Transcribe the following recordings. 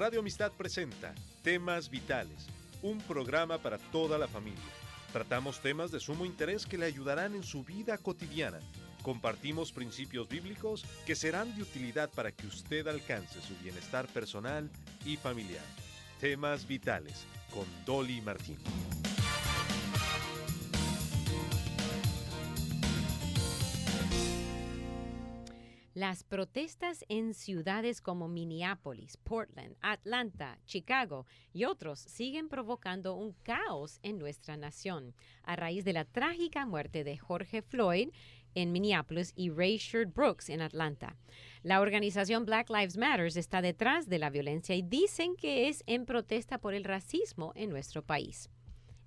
Radio Amistad presenta Temas Vitales, un programa para toda la familia. Tratamos temas de sumo interés que le ayudarán en su vida cotidiana. Compartimos principios bíblicos que serán de utilidad para que usted alcance su bienestar personal y familiar. Temas Vitales, con Dolly Martín. Las protestas en ciudades como Minneapolis, Portland, Atlanta, Chicago y otros siguen provocando un caos en nuestra nación a raíz de la trágica muerte de George Floyd en Minneapolis y Rayshard Brooks en Atlanta. La organización Black Lives Matter está detrás de la violencia y dicen que es en protesta por el racismo en nuestro país.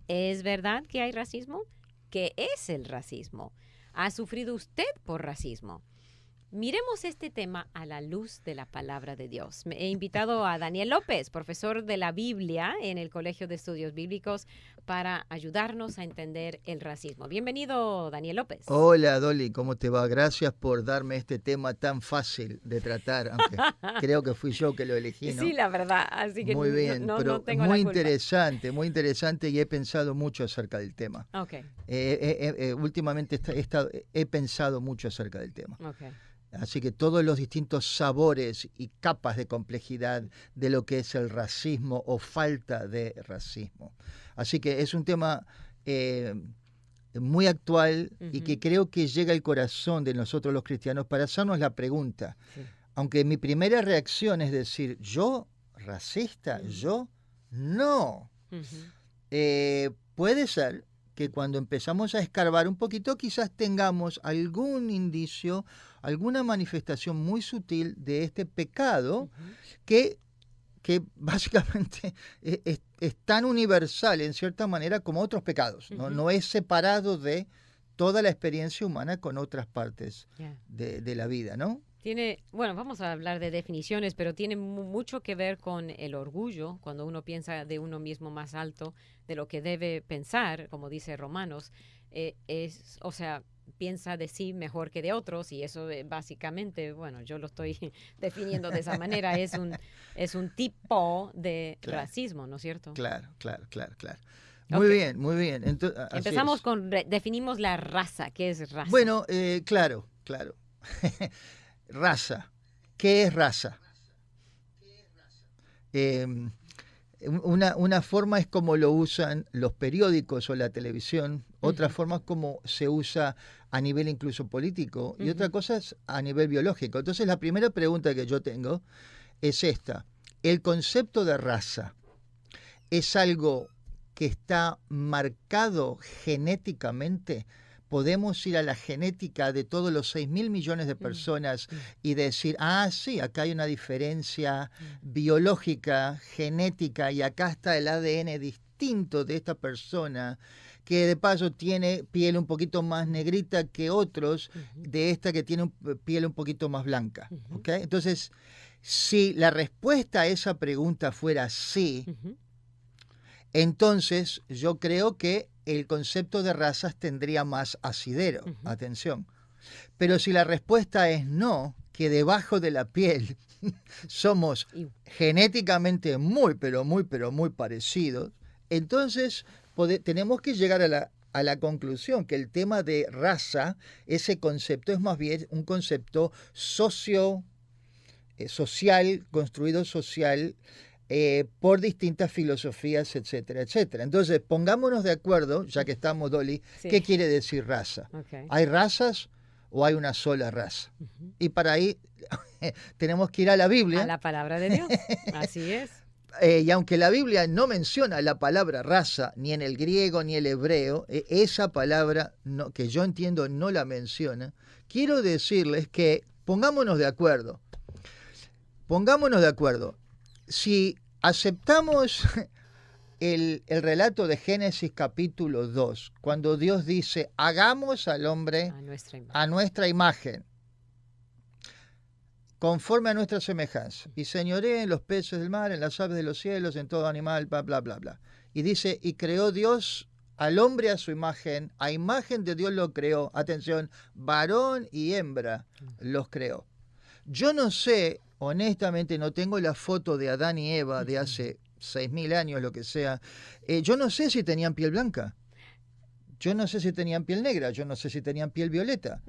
¿Es verdad que hay racismo? ¿Qué es el racismo? ¿Ha sufrido usted por racismo? Miremos este tema a la luz de la palabra de Dios. He invitado a Daniel López, profesor de la Biblia en el Colegio de Estudios Bíblicos, para ayudarnos a entender el racismo. Bienvenido, Daniel López. Hola, Dolly, ¿cómo te va? Gracias por darme este tema tan fácil de tratar, aunque creo que fui yo que lo elegí, ¿no? Sí, la verdad, así que muy bien, no pero tengo muy la culpa. muy interesante y he pensado mucho acerca del tema. Okay. Últimamente he pensado mucho acerca del tema. Okay. Así que todos los distintos sabores y capas de complejidad de lo que es el racismo o falta de racismo. Así que es un tema muy actual y que creo que llega al corazón de nosotros los cristianos para hacernos la pregunta. Sí. Aunque mi primera reacción es decir, ¿yo racista? ¿Yo? No. Puede ser que cuando empezamos a escarbar un poquito quizás tengamos algún indicio, alguna manifestación muy sutil de este pecado que básicamente es tan universal en cierta manera como otros pecados, ¿no? No es separado de toda la experiencia humana con otras partes de la vida, ¿no? Vamos a hablar de definiciones, pero tiene mucho que ver con el orgullo, cuando uno piensa de uno mismo más alto de lo que debe pensar, como dice Romanos, piensa de sí mejor que de otros, y eso básicamente, yo lo estoy definiendo de esa manera, es un tipo de racismo, ¿no es cierto? Claro. Muy bien. Empezamos definimos la raza. ¿Qué es raza? Bueno, claro. Raza. ¿Qué es raza? Una forma es como lo usan los periódicos o la televisión, otra forma es como se usa a nivel incluso político y otra cosa es a nivel biológico. Entonces la primera pregunta que yo tengo es esta. ¿El concepto de raza es algo que está marcado genéticamente? Podemos ir a la genética de todos los 6.000 millones de personas y decir, sí, acá hay una diferencia biológica, genética, y acá está el ADN distinto de esta persona, que de paso tiene piel un poquito más negrita que otros, de esta que tiene piel un poquito más blanca. ¿Okay? Entonces, si la respuesta a esa pregunta fuera sí, entonces yo creo que el concepto de razas tendría más asidero. Atención. Pero si la respuesta es no, que debajo de la piel somos genéticamente muy parecidos, entonces tenemos que llegar a la conclusión que el tema de raza, ese concepto es más bien un concepto social, construido social, por distintas filosofías, etcétera, etcétera. Entonces, pongámonos de acuerdo, ya que estamos, Dolly, ¿qué quiere decir raza? Okay. ¿Hay razas o hay una sola raza? Y para ahí tenemos que ir a la Biblia. A la palabra de Dios, así es. Y aunque la Biblia no menciona la palabra raza, ni en el griego ni el hebreo, esa palabra que yo entiendo no la menciona, quiero decirles que pongámonos de acuerdo. Si aceptamos el relato de Génesis capítulo 2, cuando Dios dice, hagamos al hombre a nuestra imagen, conforme a nuestra semejanza, y señoree en los peces del mar, en las aves de los cielos, en todo animal, bla, bla, bla, bla. Y dice, y creó Dios al hombre a su imagen, a imagen de Dios lo creó, atención, varón y hembra los creó. Yo no sé honestamente no tengo la foto de Adán y Eva de hace 6.000 años, lo que sea. Yo no sé si tenían piel blanca. Yo no sé si tenían piel negra, yo no sé si tenían piel violeta.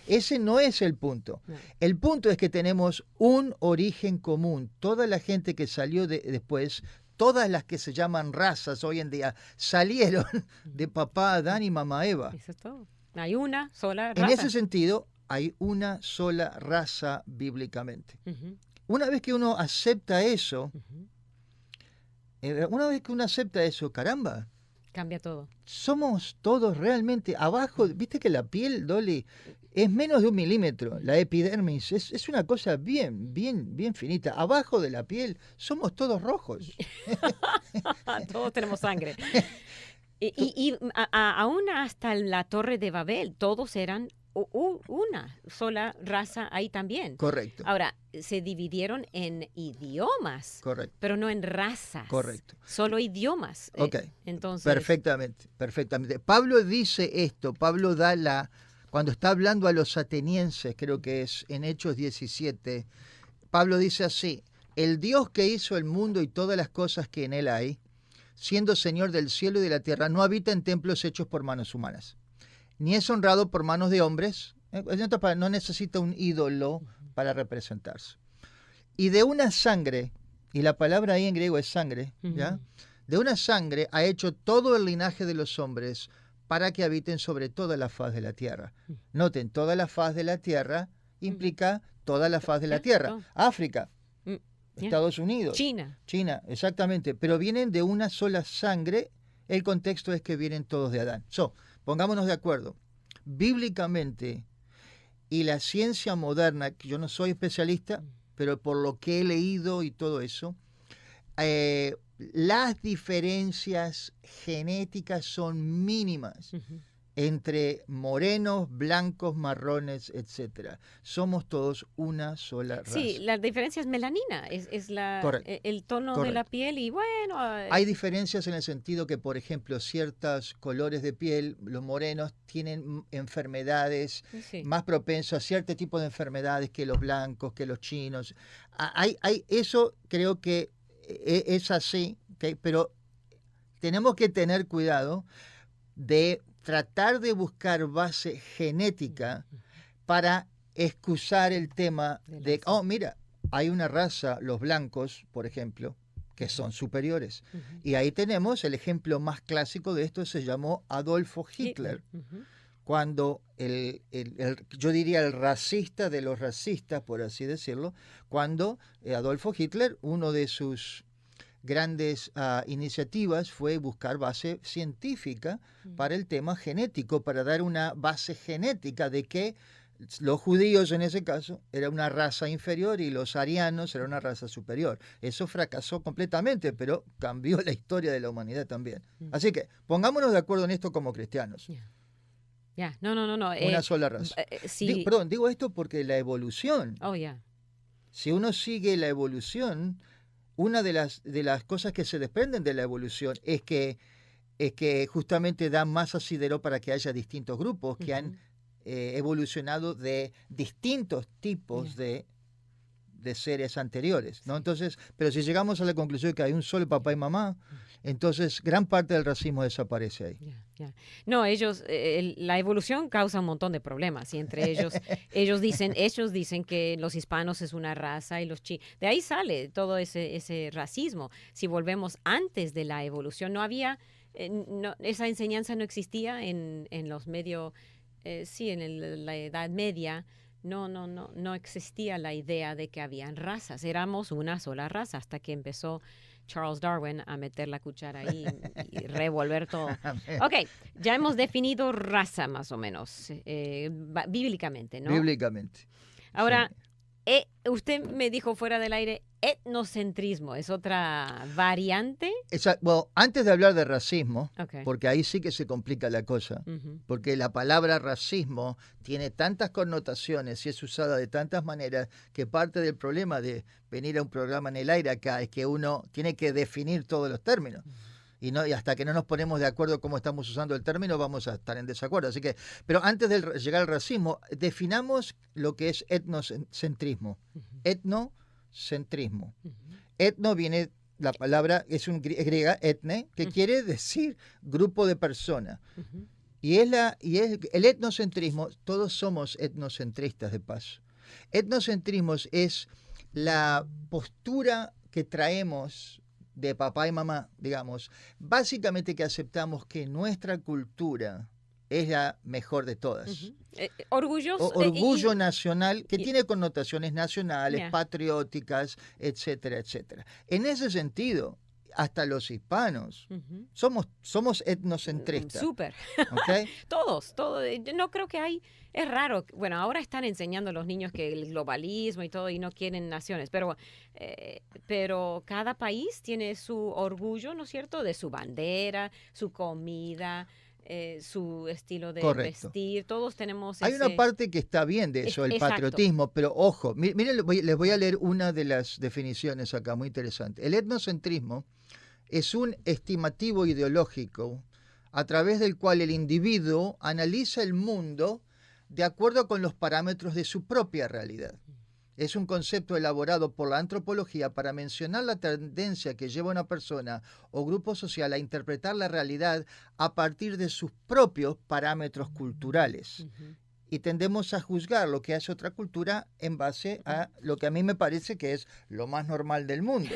Ese no es el punto. No. El punto es que tenemos un origen común. Toda la gente que salió después, todas las que se llaman razas hoy en día, salieron de papá Adán y mamá Eva. Eso es todo. Hay una sola raza. En ese sentido, hay una sola raza bíblicamente. Ujú, Una vez que uno acepta eso, ujú. caramba, Cambia todo. somos todos realmente abajo. Viste que la piel, Dolly, es menos de 1 milímetro. La epidermis es una cosa bien, bien, bien finita. Abajo de la piel somos todos rojos. Todos tenemos sangre. Aún hasta la Torre de Babel, todos eran una sola raza ahí también. Correcto, Ahora, se dividieron en idiomas, correcto, pero no en razas. correcto. Solo idiomas. Ok, Entonces, perfectamente, perfectamente. Pablo dice esto, Pablo cuando está hablando a los atenienses, creo que es en Hechos 17, Pablo dice así: el Dios que hizo el mundo y todas las cosas que en él hay, siendo Señor del cielo y de la tierra, no habita en templos hechos por manos humanas, ni es honrado por manos de hombres, no necesita un ídolo para representarse. Y de una sangre, y la palabra ahí en griego es sangre, ¿ya? ujú, De una sangre ha hecho todo el linaje de los hombres para que habiten sobre toda la faz de la tierra. Noten, toda la faz de la tierra implica toda la faz de la Ya, tierra. todo. África, ya. Estados Unidos, China. China, exactamente. Pero vienen de una sola sangre. El contexto es que vienen todos de Adán. Pongámonos de acuerdo. Bíblicamente y la ciencia moderna, que yo no soy especialista, pero por lo que he leído y todo eso, las diferencias genéticas son mínimas Ujú. entre morenos, blancos, marrones, etcétera. Somos todos una sola raza. Sí, la diferencia es melanina, es Correcto, el tono de la correcto. piel y bueno. Hay diferencias en el sentido que, por ejemplo, ciertos colores de piel, los morenos, tienen enfermedades Sí. más propensos a cierto tipo de enfermedades que los blancos, que los chinos. Eso creo que es así, ¿ok? Pero tenemos que tener cuidado de tratar de buscar base genética para excusar el tema de, mira, hay una raza, los blancos, por ejemplo, que son superiores. Ujú. Y ahí tenemos el ejemplo más clásico de esto, se llamó Adolfo Hitler, Ujú. cuando yo diría el racista de los racistas, por así decirlo, cuando Adolfo Hitler, uno de sus grandes iniciativas fue buscar base científica para el tema genético, para dar una base genética de que los judíos en ese caso era una raza inferior y los arianos era una raza superior. Eso fracasó completamente, pero cambió la historia de la humanidad también. Así que pongámonos de acuerdo en esto como cristianos. Ya, no. Una sola raza. Sí. Digo esto porque la evolución, Oh, ya. si uno sigue la evolución, una de las cosas que se desprenden de la evolución es que justamente da más asidero para que haya distintos grupos que han evolucionado de distintos tipos de seres anteriores, ¿no? Entonces, pero si llegamos a la conclusión de que hay un solo papá y mamá, entonces gran parte del racismo desaparece ahí. Ya. No, la evolución causa un montón de problemas y entre ellos dicen que los hispanos es una raza y los chinos, de ahí sale todo ese racismo. Si volvemos antes de la evolución, no había, esa enseñanza no existía en los medios, en la Edad Media. No existía la idea de que habían razas, éramos una sola raza hasta que empezó Charles Darwin a meter la cuchara ahí y revolver todo. Ok, ya hemos definido raza más o menos, bíblicamente, ¿no? Bíblicamente. Ahora, usted me dijo fuera del aire, etnocentrismo, ¿es otra variante? Bueno, antes de hablar de racismo, Okay. porque ahí sí que se complica la cosa, porque la palabra racismo tiene tantas connotaciones y es usada de tantas maneras que parte del problema de venir a un programa en el aire acá es que uno tiene que definir todos los términos. Y hasta que no nos ponemos de acuerdo cómo estamos usando el término, vamos a estar en desacuerdo. Así que, pero antes de llegar al racismo, definamos lo que es etnocentrismo. Etno etnocentrismo. Ujú. Etno viene, la palabra es griega, etne, que quiere decir grupo de personas. Ujú. Y es el etnocentrismo, todos somos etnocentristas de paso. Etnocentrismo es la postura que traemos de papá y mamá, digamos, básicamente que aceptamos que nuestra cultura es la mejor de todas. Ujú. Orgulloso. Orgullo nacional que tiene connotaciones nacionales, Yeah. patrióticas, etcétera, etcétera. En ese sentido, hasta los hispanos Ujú. somos etnocentristas. Súper. ¿Ok? Todos. Yo no creo que hay, es raro. Bueno, ahora están enseñando a los niños que el globalismo y todo y no quieren naciones, pero cada país tiene su orgullo, ¿no es cierto? De su bandera, su comida, su estilo de Correcto. vestir. Todos tenemos Hay una ese... parte que está bien de eso, el Exacto. patriotismo, pero ojo, miren, les voy a leer una de las definiciones acá, muy interesante. El etnocentrismo es un estimativo ideológico a través del cual el individuo analiza el mundo de acuerdo con los parámetros de su propia realidad. Es un concepto elaborado por la antropología para mencionar la tendencia que lleva a una persona o grupo social a interpretar la realidad a partir de sus propios parámetros culturales. Ujú. Y tendemos a juzgar lo que hace otra cultura en base a lo que a mí me parece que es lo más normal del mundo.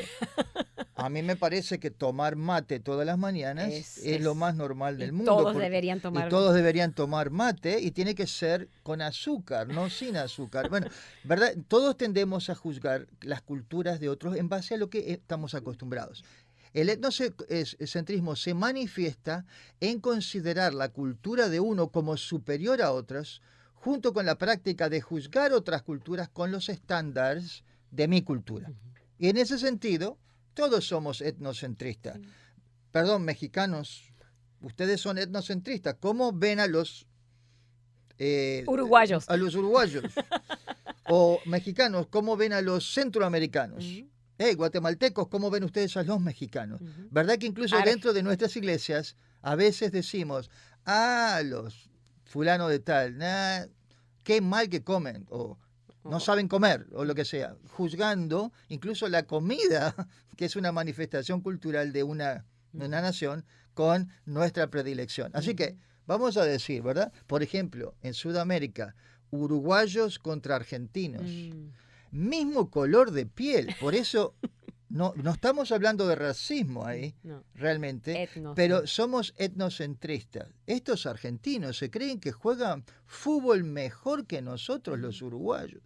A mí me parece que tomar mate todas las mañanas es lo más normal del mundo. Todos deberían tomar. Y todos deberían tomar mate y tiene que ser con azúcar, no sin azúcar. Bueno, ¿verdad? Todos tendemos a juzgar las culturas de otros en base a lo que estamos acostumbrados. El etnocentrismo se manifiesta en considerar la cultura de uno como superior a otras, junto con la práctica de juzgar otras culturas con los estándares de mi cultura. Y en ese sentido, todos somos etnocentristas. Sí. Perdón, mexicanos, ustedes son etnocentristas. ¿Cómo ven a los Uruguayos. A los uruguayos. O mexicanos, ¿cómo ven a los centroamericanos? Ujú. Guatemaltecos, ¿cómo ven ustedes a los mexicanos? Ujú. ¿Verdad que incluso Arge- dentro de nuestras iglesias a veces decimos, los fulano de tal, qué mal que comen, o no saben comer, o lo que sea, juzgando incluso la comida, que es una manifestación cultural de una nación, con nuestra predilección. Así que vamos a decir, ¿verdad? Por ejemplo, en Sudamérica, uruguayos contra argentinos. Mm. Mismo color de piel, por eso no estamos hablando de racismo ahí, No. realmente, Etnocentrismo. pero somos etnocentristas. Estos argentinos se creen que juegan fútbol mejor que nosotros los uruguayos.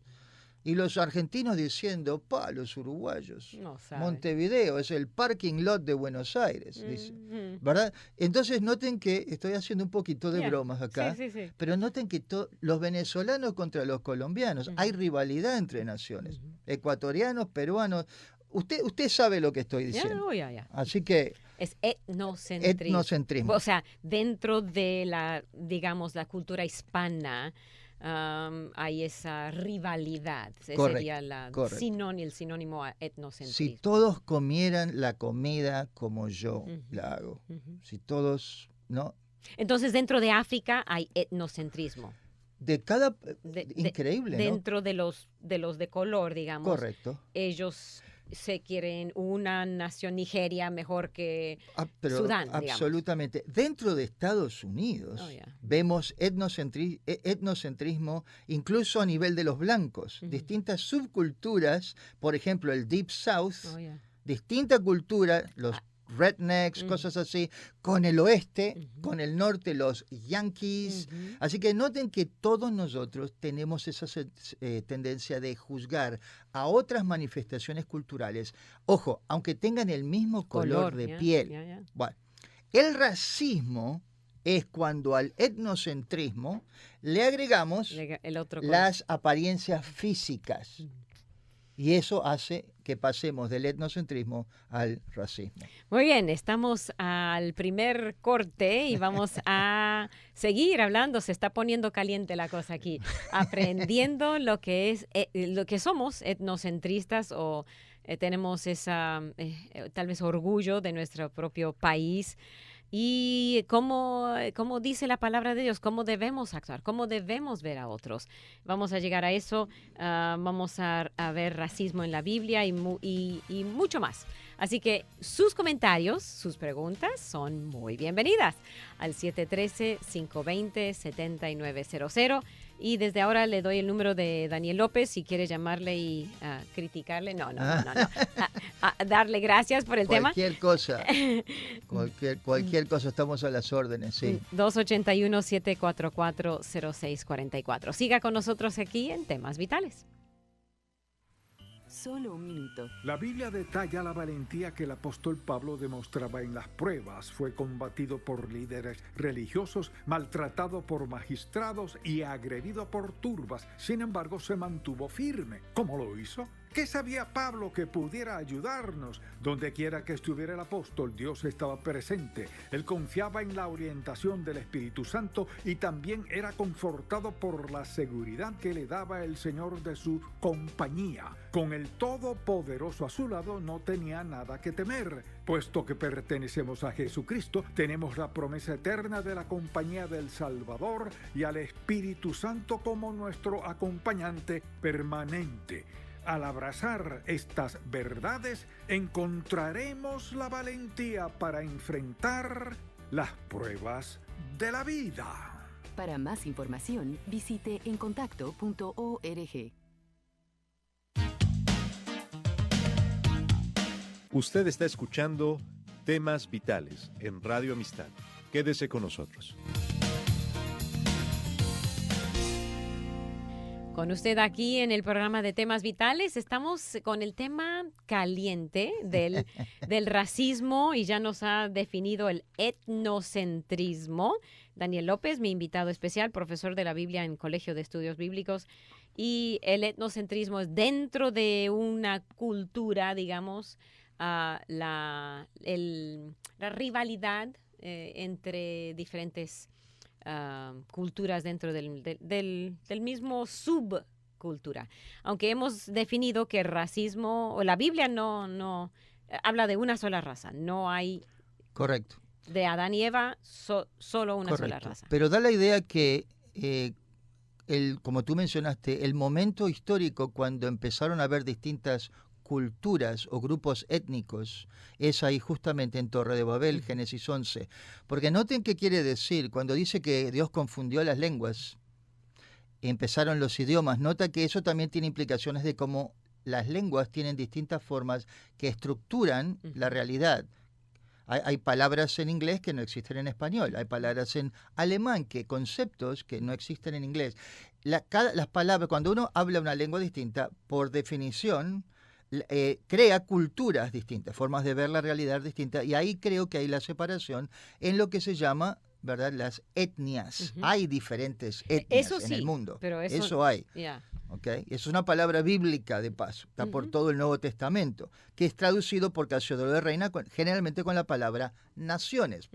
Y los argentinos diciendo, los uruguayos. No saben. Montevideo es el parking lot de Buenos Aires, dice. Ujú. ¿Verdad? Entonces noten que estoy haciendo un poquito de Yeah. bromas acá, Sí, sí, sí. pero noten que los venezolanos contra los colombianos, Ujú. hay rivalidad entre naciones, Ujú. ecuatorianos, peruanos. Usted sabe lo que estoy Ya, diciendo. ya. Así que Es etnocentrismo. etnocentrismo. O sea, dentro de la, digamos, la cultura hispana, hay esa rivalidad. Ese Correcto, sería el sinónimo a Si etnocentrismo. todos comieran la comida como yo Ujú. la hago, Ujú. si todos, ¿no? Entonces, dentro de África hay etnocentrismo. De cada... De- increíble, ¿no? Dentro de los de color, digamos. Correcto. Ellos se quieren una nación Nigeria mejor que Pero Sudán, digamos. absolutamente. Dentro de Estados Unidos Oh, yeah. vemos etnocentrismo incluso a nivel de los blancos. Ujú. Distintas subculturas, por ejemplo, el Deep South, Oh, yeah. distinta cultura, los rednecks, Ujú. cosas así, con el oeste, Ujú. con el norte, los yankees. Ujú. Así que noten que todos nosotros tenemos esa tendencia de juzgar a otras manifestaciones culturales. Ojo, aunque tengan el mismo color de yeah, piel. yeah. Bueno, el racismo es cuando al etnocentrismo le agregamos El otro color. las apariencias físicas. Ujú. Y eso hace que pasemos del etnocentrismo al racismo. Muy bien, estamos al primer corte y vamos a seguir hablando. Se está poniendo caliente la cosa aquí, aprendiendo lo que es, lo que somos etnocentristas o tenemos esa tal vez orgullo de nuestro propio país. y cómo dice la palabra de Dios, cómo debemos actuar, cómo debemos ver a otros. Vamos a llegar a eso, vamos a ver racismo en la Biblia y mucho más. Así que sus comentarios, sus preguntas son muy bienvenidas al 713-520-7900. Y desde ahora le doy el número de Daniel López si quiere llamarle y criticarle. No. Darle gracias por el Cualquier cosa. Cualquier cosa, estamos a las órdenes, sí. 281-744-0644. Siga con nosotros aquí en Temas Vitales. Solo un minuto. La Biblia detalla la valentía que el apóstol Pablo demostraba en las pruebas. Fue combatido por líderes religiosos, maltratado por magistrados y agredido por turbas. Sin embargo, se mantuvo firme. ¿Cómo lo hizo? ¿Qué sabía Pablo que pudiera ayudarnos? Donde quiera que estuviera el apóstol, Dios estaba presente. Él confiaba en la orientación del Espíritu Santo y también era confortado por la seguridad que le daba el Señor de su compañía. Con el Todopoderoso a su lado no tenía nada que temer. Puesto que pertenecemos a Jesucristo, tenemos la promesa eterna de la compañía del Salvador y al Espíritu Santo como nuestro acompañante permanente. Al abrazar estas verdades, encontraremos la valentía para enfrentar las pruebas de la vida. Para más información, visite encontacto.org. Usted está escuchando Temas Vitales en Radio Amistad. Quédese con nosotros. Con usted aquí en el programa de Temas Vitales, estamos con el tema caliente del racismo y ya nos ha definido el etnocentrismo. Daniel López, mi invitado especial, profesor de la Biblia en Colegio de Estudios Bíblicos. Y el etnocentrismo es dentro de una cultura, digamos, la rivalidad entre diferentes culturas dentro del mismo subcultura. Aunque hemos definido que el racismo, o la Biblia no habla de una sola raza, no hay... Correcto. De Adán y Eva, solo una Correcto. sola raza. Pero da la idea que, como tú mencionaste, el momento histórico cuando empezaron a haber distintas culturas o grupos étnicos es ahí justamente en Torre de Babel, Génesis 11. Porque noten qué quiere decir cuando dice que Dios confundió las lenguas, empezaron los idiomas. Nota que eso también tiene implicaciones de cómo las lenguas tienen distintas formas que estructuran la realidad. Hay palabras en inglés que no existen en español, hay palabras en alemán, conceptos que no existen en inglés. Las palabras, cuando uno habla una lengua distinta, por definición, crea culturas distintas, formas de ver la realidad distintas, y ahí creo que hay la separación en lo que se llama, ¿verdad?, las etnias. Hay diferentes etnias en el mundo. Pero eso hay. Yeah. ¿Okay? Es una palabra bíblica de paso, está por todo el Nuevo Testamento, que es traducido por Casiodoro de Reina generalmente con la palabra naciones.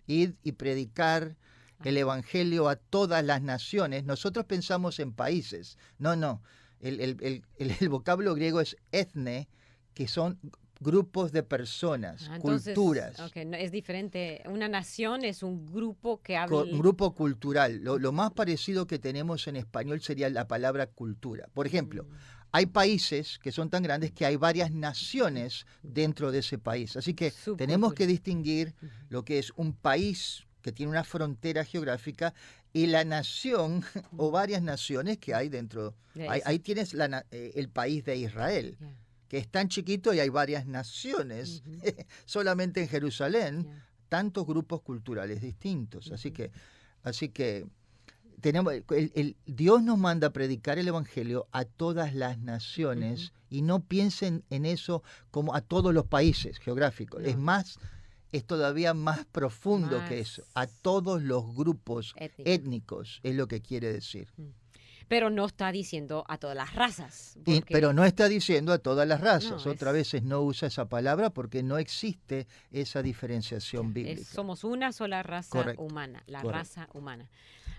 Ir y predicar el Evangelio a todas las naciones. Nosotros pensamos en países. No. El vocablo griego es etne, que son grupos de personas, entonces, culturas. Okay, no, es diferente. Una nación es un grupo que habla... Un grupo cultural. Lo más parecido que tenemos en español sería la palabra cultura. Por ejemplo, hay países que son tan grandes que hay varias naciones dentro de ese país. Así que tenemos que distinguir lo que es un país que tiene una frontera geográfica y la nación o varias naciones que hay dentro. Ahí tienes el país de Israel, que es tan chiquito y hay varias naciones. Solamente en Jerusalén, tantos grupos culturales distintos. Así que tenemos Dios nos manda a predicar el Evangelio a todas las naciones y no piensen en eso como a todos los países geográficos. No. Es todavía más profundo que eso. A todos los grupos étnicos es lo que quiere decir. Pero no está diciendo a todas las razas. Pero no está diciendo a todas las razas. Otras veces no usa esa palabra porque no existe esa diferenciación bíblica. Somos una sola raza humana, la raza humana.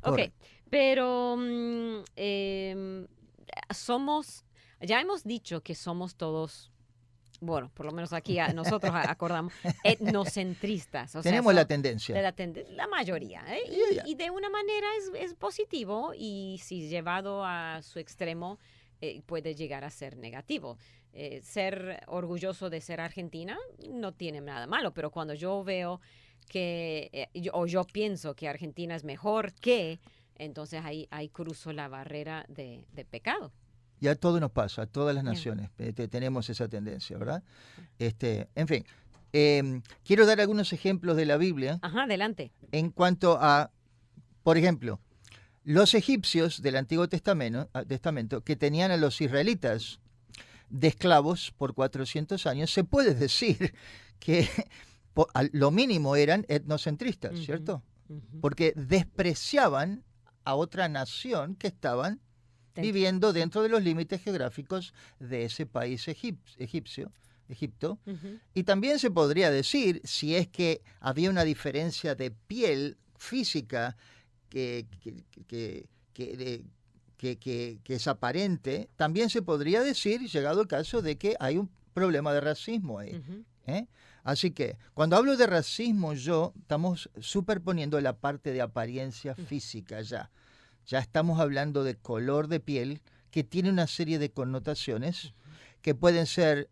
Correcto. Pero ya hemos dicho que somos todos bueno, por lo menos aquí nosotros acordamos, etnocentristas. O sea, Tenemos son la tendencia. la mayoría. Y de una manera es positivo y si llevado a su extremo puede llegar a ser negativo. Ser orgulloso de ser argentina no tiene nada malo, pero cuando yo veo que, o yo pienso que Argentina es mejor que, entonces ahí cruzo la barrera de pecado. Y a todo nos pasa, a todas las naciones tenemos esa tendencia, ¿verdad? En fin, quiero dar algunos ejemplos de la Biblia. Ajá, adelante. En cuanto a, por ejemplo, los egipcios del Antiguo Testamento que tenían a los israelitas de esclavos por 400 años, se puede decir que lo mínimo eran etnocentristas, ¿cierto? Porque despreciaban a otra nación que estaban viviendo dentro de los límites geográficos de ese país Egipto. Y también se podría decir, si es que había una diferencia de piel física que es aparente, también se podría decir, llegado el caso, de que hay un problema de racismo ahí. Así que, cuando hablo de racismo, estamos superponiendo la parte de apariencia física ya. Ya estamos hablando de color de piel, que tiene una serie de connotaciones que pueden ser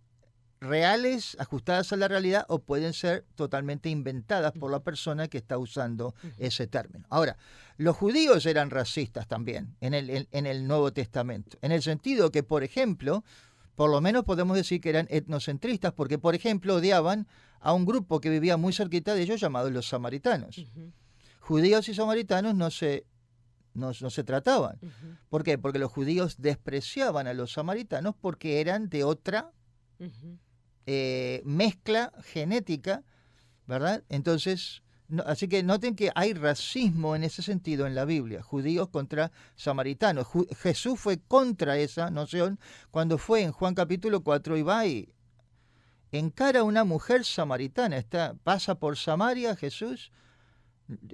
reales, ajustadas a la realidad, o pueden ser totalmente inventadas por la persona que está usando ese término. Ahora, los judíos eran racistas también en el Nuevo Testamento, en el sentido que, por ejemplo, por lo menos podemos decir que eran etnocentristas, porque, por ejemplo, odiaban a un grupo que vivía muy cerquita de ellos llamados los samaritanos. Judíos y samaritanos no se trataban. ¿Por qué? Porque los judíos despreciaban a los samaritanos porque eran de otra mezcla genética, ¿verdad? Entonces, así que noten que hay racismo en ese sentido en la Biblia, judíos contra samaritanos. Jesús fue contra esa noción cuando fue en Juan capítulo 4 y va y encara a una mujer samaritana, pasa por Samaria Jesús.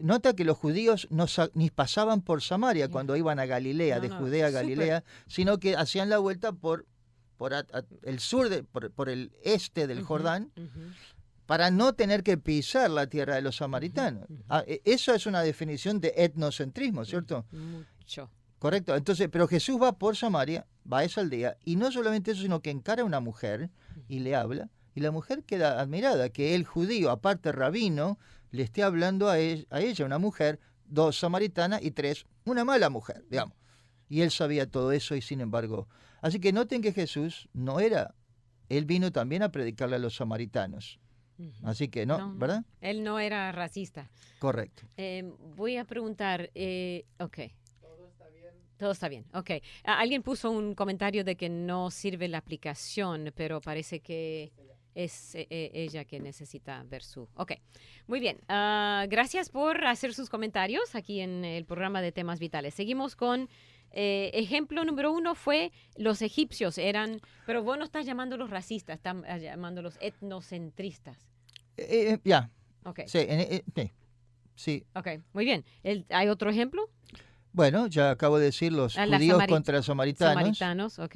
Nota que los judíos ni pasaban por Samaria cuando iban a Galilea, de Judea a Galilea, sino que hacían la vuelta por el sur, por el este del Jordán, para no tener que pisar la tierra de los samaritanos. Eso es una definición de etnocentrismo, ¿cierto? Mucho. Correcto. Entonces, pero Jesús va por Samaria, va a esa aldea, y no solamente eso, sino que encara a una mujer y le habla, y la mujer queda admirada que el judío, aparte rabino, le esté hablando a ella, una mujer, 2 samaritana y 3, una mala mujer, digamos. Y él sabía todo eso y sin embargo. Así que noten que Jesús él vino también a predicarle a los samaritanos. Así que no, ¿verdad? Él no era racista. Correcto. Voy a preguntar, ok. Todo está bien, ok. Alguien puso un comentario de que no sirve la aplicación, pero parece que es ella que necesita ver su... Ok, muy bien. Gracias por hacer sus comentarios aquí en el programa de Temas Vitales. Seguimos con ejemplo número 1 fue los egipcios eran... Pero vos no estás llamándolos racistas, estás llamándolos etnocentristas. Ya. Ok. Sí. Ok, muy bien. ¿Hay otro ejemplo? Bueno, ya acabo de decir los judíos contra samaritanos. Samaritanos, ok.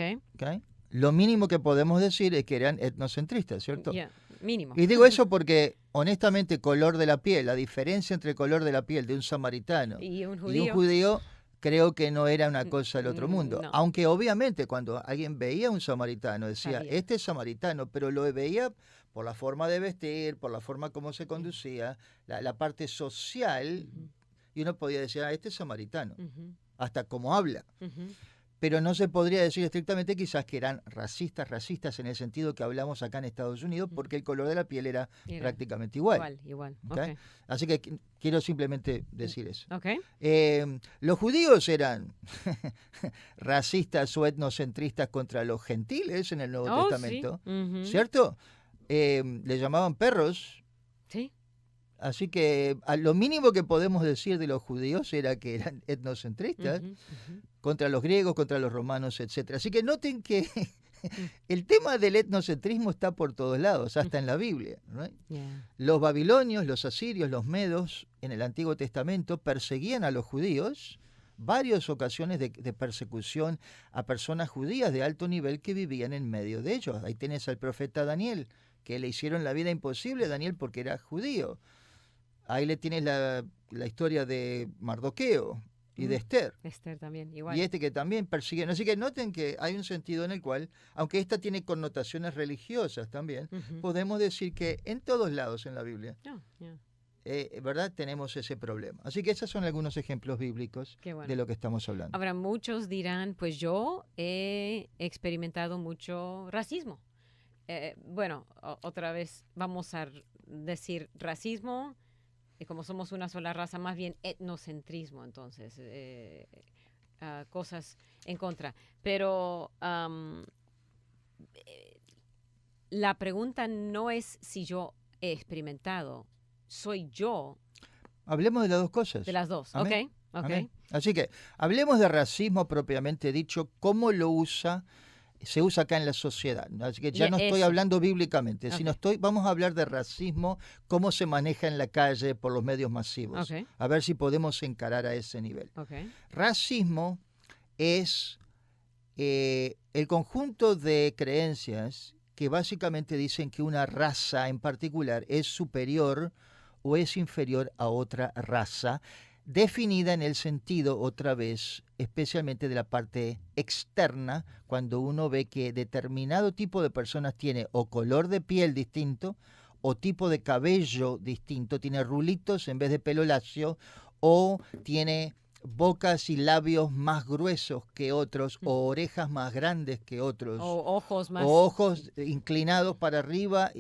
Lo mínimo que podemos decir es que eran etnocentristas, ¿cierto? Mínimo. Y digo eso porque, honestamente, color de la piel, la diferencia entre el color de la piel de un samaritano y un judío, creo que no era una cosa del otro mundo. No. Aunque obviamente cuando alguien veía a un samaritano decía, este es samaritano, pero lo veía por la forma de vestir, por la forma como se conducía, la parte social, y uno podía decir, este es samaritano, hasta como habla. Pero no se podría decir estrictamente quizás que eran racistas en el sentido que hablamos acá en Estados Unidos, porque el color de la piel era prácticamente igual. Igual. ¿Okay? Así que quiero simplemente decir eso. Okay. Los judíos eran racistas o etnocentristas contra los gentiles en el Nuevo Testamento, ¿cierto? Le llamaban perros. Sí. Así que lo mínimo que podemos decir de los judíos era que eran etnocentristas contra los griegos, contra los romanos, etc. Así que noten que el tema del etnocentrismo está por todos lados, hasta en la Biblia, ¿no? Los babilonios, los asirios, los medos en el Antiguo Testamento perseguían a los judíos varias ocasiones de persecución a personas judías de alto nivel que vivían en medio de ellos. Ahí tienes al profeta Daniel, que le hicieron la vida imposible a Daniel porque era judío. Ahí le tienes la historia de Mardoqueo y de Esther. Esther también, igual. Y que también persiguen. Así que noten que hay un sentido en el cual, aunque esta tiene connotaciones religiosas también, podemos decir que en todos lados en la Biblia, ¿verdad? Tenemos ese problema. Así que esos son algunos ejemplos bíblicos de lo que estamos hablando. Ahora, muchos dirán, pues yo he experimentado mucho racismo. Bueno, otra vez vamos a decir racismo, y como somos una sola raza, más bien etnocentrismo, entonces, cosas en contra. Pero la pregunta no es si yo he experimentado, soy yo. Hablemos de las dos cosas. De las dos, Amén. ok. Amén. Así que hablemos de racismo propiamente dicho, cómo se usa acá en la sociedad. Así que ya no estoy hablando bíblicamente, sino vamos a hablar de racismo, cómo se maneja en la calle por los medios masivos. A ver si podemos encarar a ese nivel. Racismo es el conjunto de creencias que básicamente dicen que una raza en particular es superior o es inferior a otra raza, definida en el sentido, otra vez, especialmente de la parte externa, cuando uno ve que determinado tipo de personas tiene o color de piel distinto, o tipo de cabello distinto, tiene rulitos en vez de pelo lacio, o tiene bocas y labios más gruesos que otros, o orejas más grandes que otros, o ojos inclinados para arriba,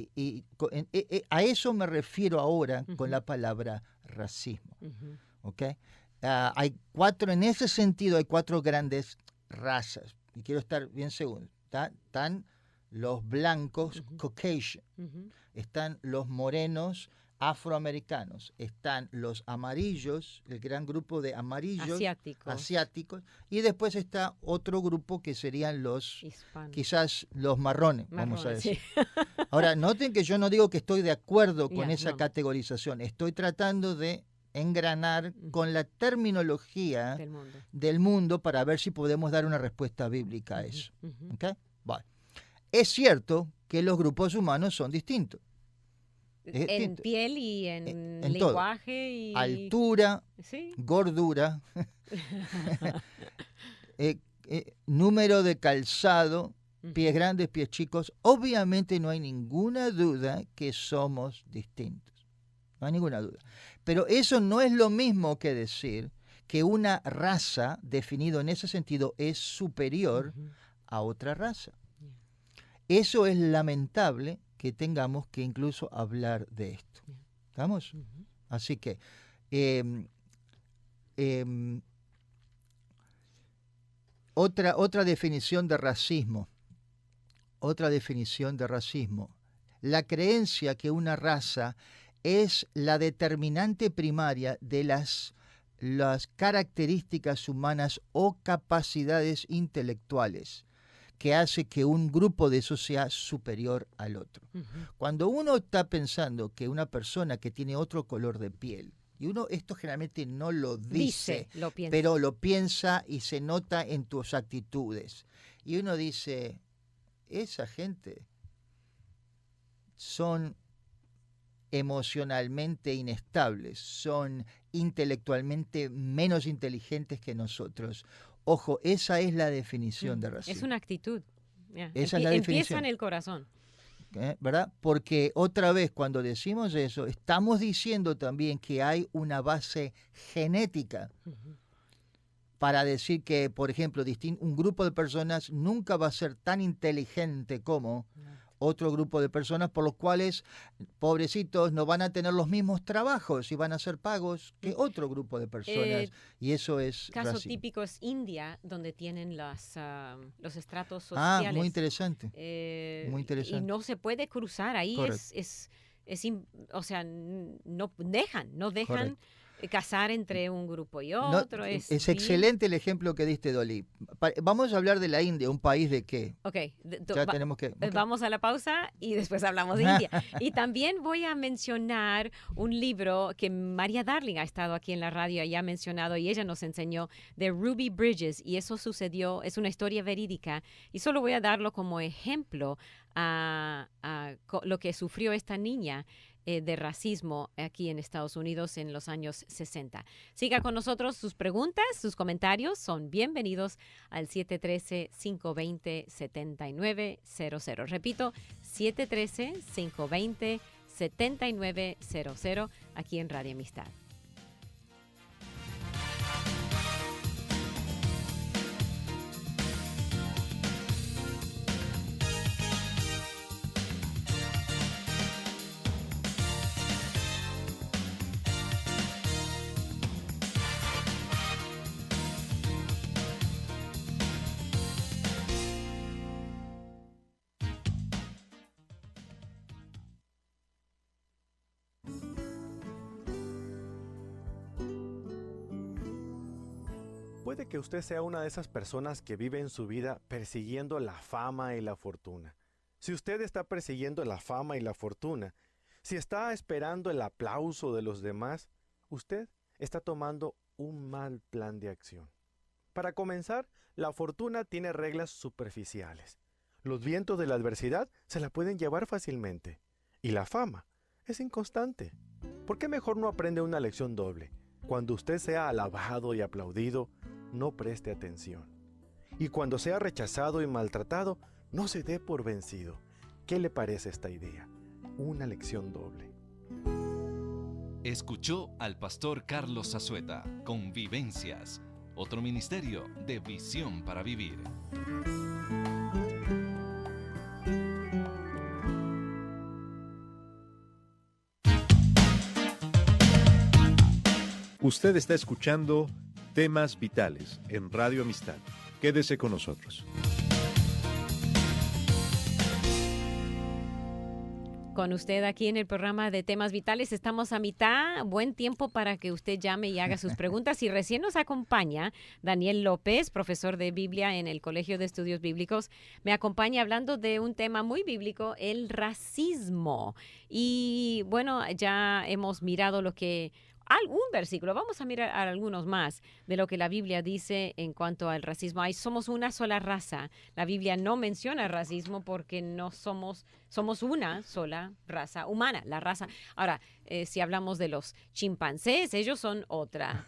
a eso me refiero ahora con la palabra racismo. ¿Okay? Hay en ese sentido hay cuatro grandes razas, y quiero estar bien seguro. Están los blancos, Caucasian, están los morenos, afroamericanos, están los amarillos, el gran grupo de amarillos asiáticos, y después está otro grupo que serían los hispanos, quizás los marrones, vamos a decir. Sí. Ahora, noten que yo no digo que estoy de acuerdo con esa categorización, estoy tratando de engranar con la terminología del mundo para ver si podemos dar una respuesta bíblica a eso. ¿Okay? Bueno. Es cierto que los grupos humanos son distintos. En piel y en lenguaje. Y... altura, gordura, número de calzado, pies grandes, pies chicos. Obviamente no hay ninguna duda que somos distintos. No hay ninguna duda. Pero eso no es lo mismo que decir que una raza, definido en ese sentido, es superior a otra raza. Eso es lamentable que tengamos que incluso hablar de esto. ¿Estamos? Así que otra definición de racismo. Otra definición de racismo. La creencia que una raza es la determinante primaria de las características humanas o capacidades intelectuales que hace que un grupo de esos sea superior al otro. Cuando uno está pensando que una persona que tiene otro color de piel, y uno esto generalmente no lo dice, pero lo piensa y se nota en tus actitudes, y uno dice, esa gente son emocionalmente inestables, son intelectualmente menos inteligentes que nosotros. Ojo, esa es la definición de racismo. Es una actitud. Esa es la definición. Empieza en el corazón. ¿Verdad? Porque otra vez, cuando decimos eso, estamos diciendo también que hay una base genética para decir que, por ejemplo, un grupo de personas nunca va a ser tan inteligente como otro grupo de personas, por los cuales, pobrecitos, no van a tener los mismos trabajos y van a ser pagos que otro grupo de personas. Y eso es caso racismo. Típico es India, donde tienen los estratos sociales. Muy interesante. Muy interesante. Y no se puede cruzar. Ahí o sea, no dejan casar entre un grupo y No, otro. es bien. excelente el ejemplo que diste, Dolly. Vamos a hablar de la India, un país de qué. Ok, Ya tenemos que... ok. vamos a la pausa y después hablamos de India. Y también voy a mencionar un libro que María Darling ha estado aquí en la radio y ha mencionado, y ella nos enseñó, de Ruby Bridges, y eso sucedió, es una historia verídica, y solo voy a darlo como ejemplo a lo que sufrió esta niña de racismo aquí en Estados Unidos en los años 60. Siga con nosotros, sus preguntas, sus comentarios son bienvenidos al 713-520-7900. Repito, 713-520-7900 aquí en Radio Amistad. Puede que usted sea una de esas personas que vive en su vida persiguiendo la fama y la fortuna. Si usted está persiguiendo la fama y la fortuna, si está esperando el aplauso de los demás, usted está tomando un mal plan de acción. Para comenzar, la fortuna tiene reglas superficiales. Los vientos de la adversidad se la pueden llevar fácilmente. Y la fama es inconstante. ¿Por qué mejor no aprende una lección doble? Cuando usted sea alabado y aplaudido, no preste atención. Y cuando sea rechazado y maltratado, no se dé por vencido. ¿Qué le parece esta idea? Una lección doble. Escuchó al pastor Carlos Zazueta con Vivencias, otro ministerio de visión para vivir. Usted está escuchando Temas Vitales en Radio Amistad. Quédese con nosotros. Con usted aquí en el programa de Temas Vitales. Estamos a mitad, buen tiempo para que usted llame y haga sus preguntas. Y recién nos acompaña Daniel López, profesor de Biblia en el Colegio de Estudios Bíblicos. Me acompaña hablando de un tema muy bíblico, el racismo. Y bueno, ya hemos mirado lo que... algún versículo, vamos a mirar algunos más de lo que la Biblia dice en cuanto al racismo. Somos una sola raza. La Biblia no menciona racismo porque no somos una sola raza humana, la raza. Ahora, si hablamos de los chimpancés, ellos son otra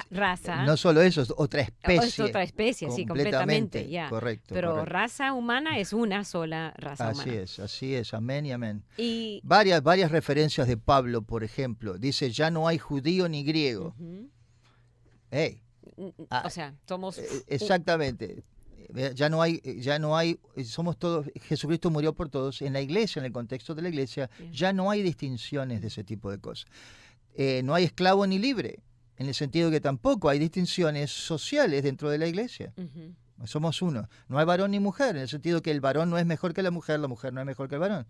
raza. No solo eso, es otra especie. Es otra especie, sí, completamente. Ya. Correcto. Pero correcto. raza humana es una sola raza humana. Así es, amén y amén. Y varias referencias de Pablo, por ejemplo. Dice, ya no hay judío ni griego. Hey, o sea, somos... exactamente. Ya no hay, somos todos, Jesucristo murió por todos. En la iglesia, en el contexto de la iglesia, ya no hay distinciones de ese tipo de cosas. No hay esclavo ni libre, en el sentido que tampoco hay distinciones sociales dentro de la iglesia. Somos uno. No hay varón ni mujer, en el sentido que el varón no es mejor que la mujer no es mejor que el varón.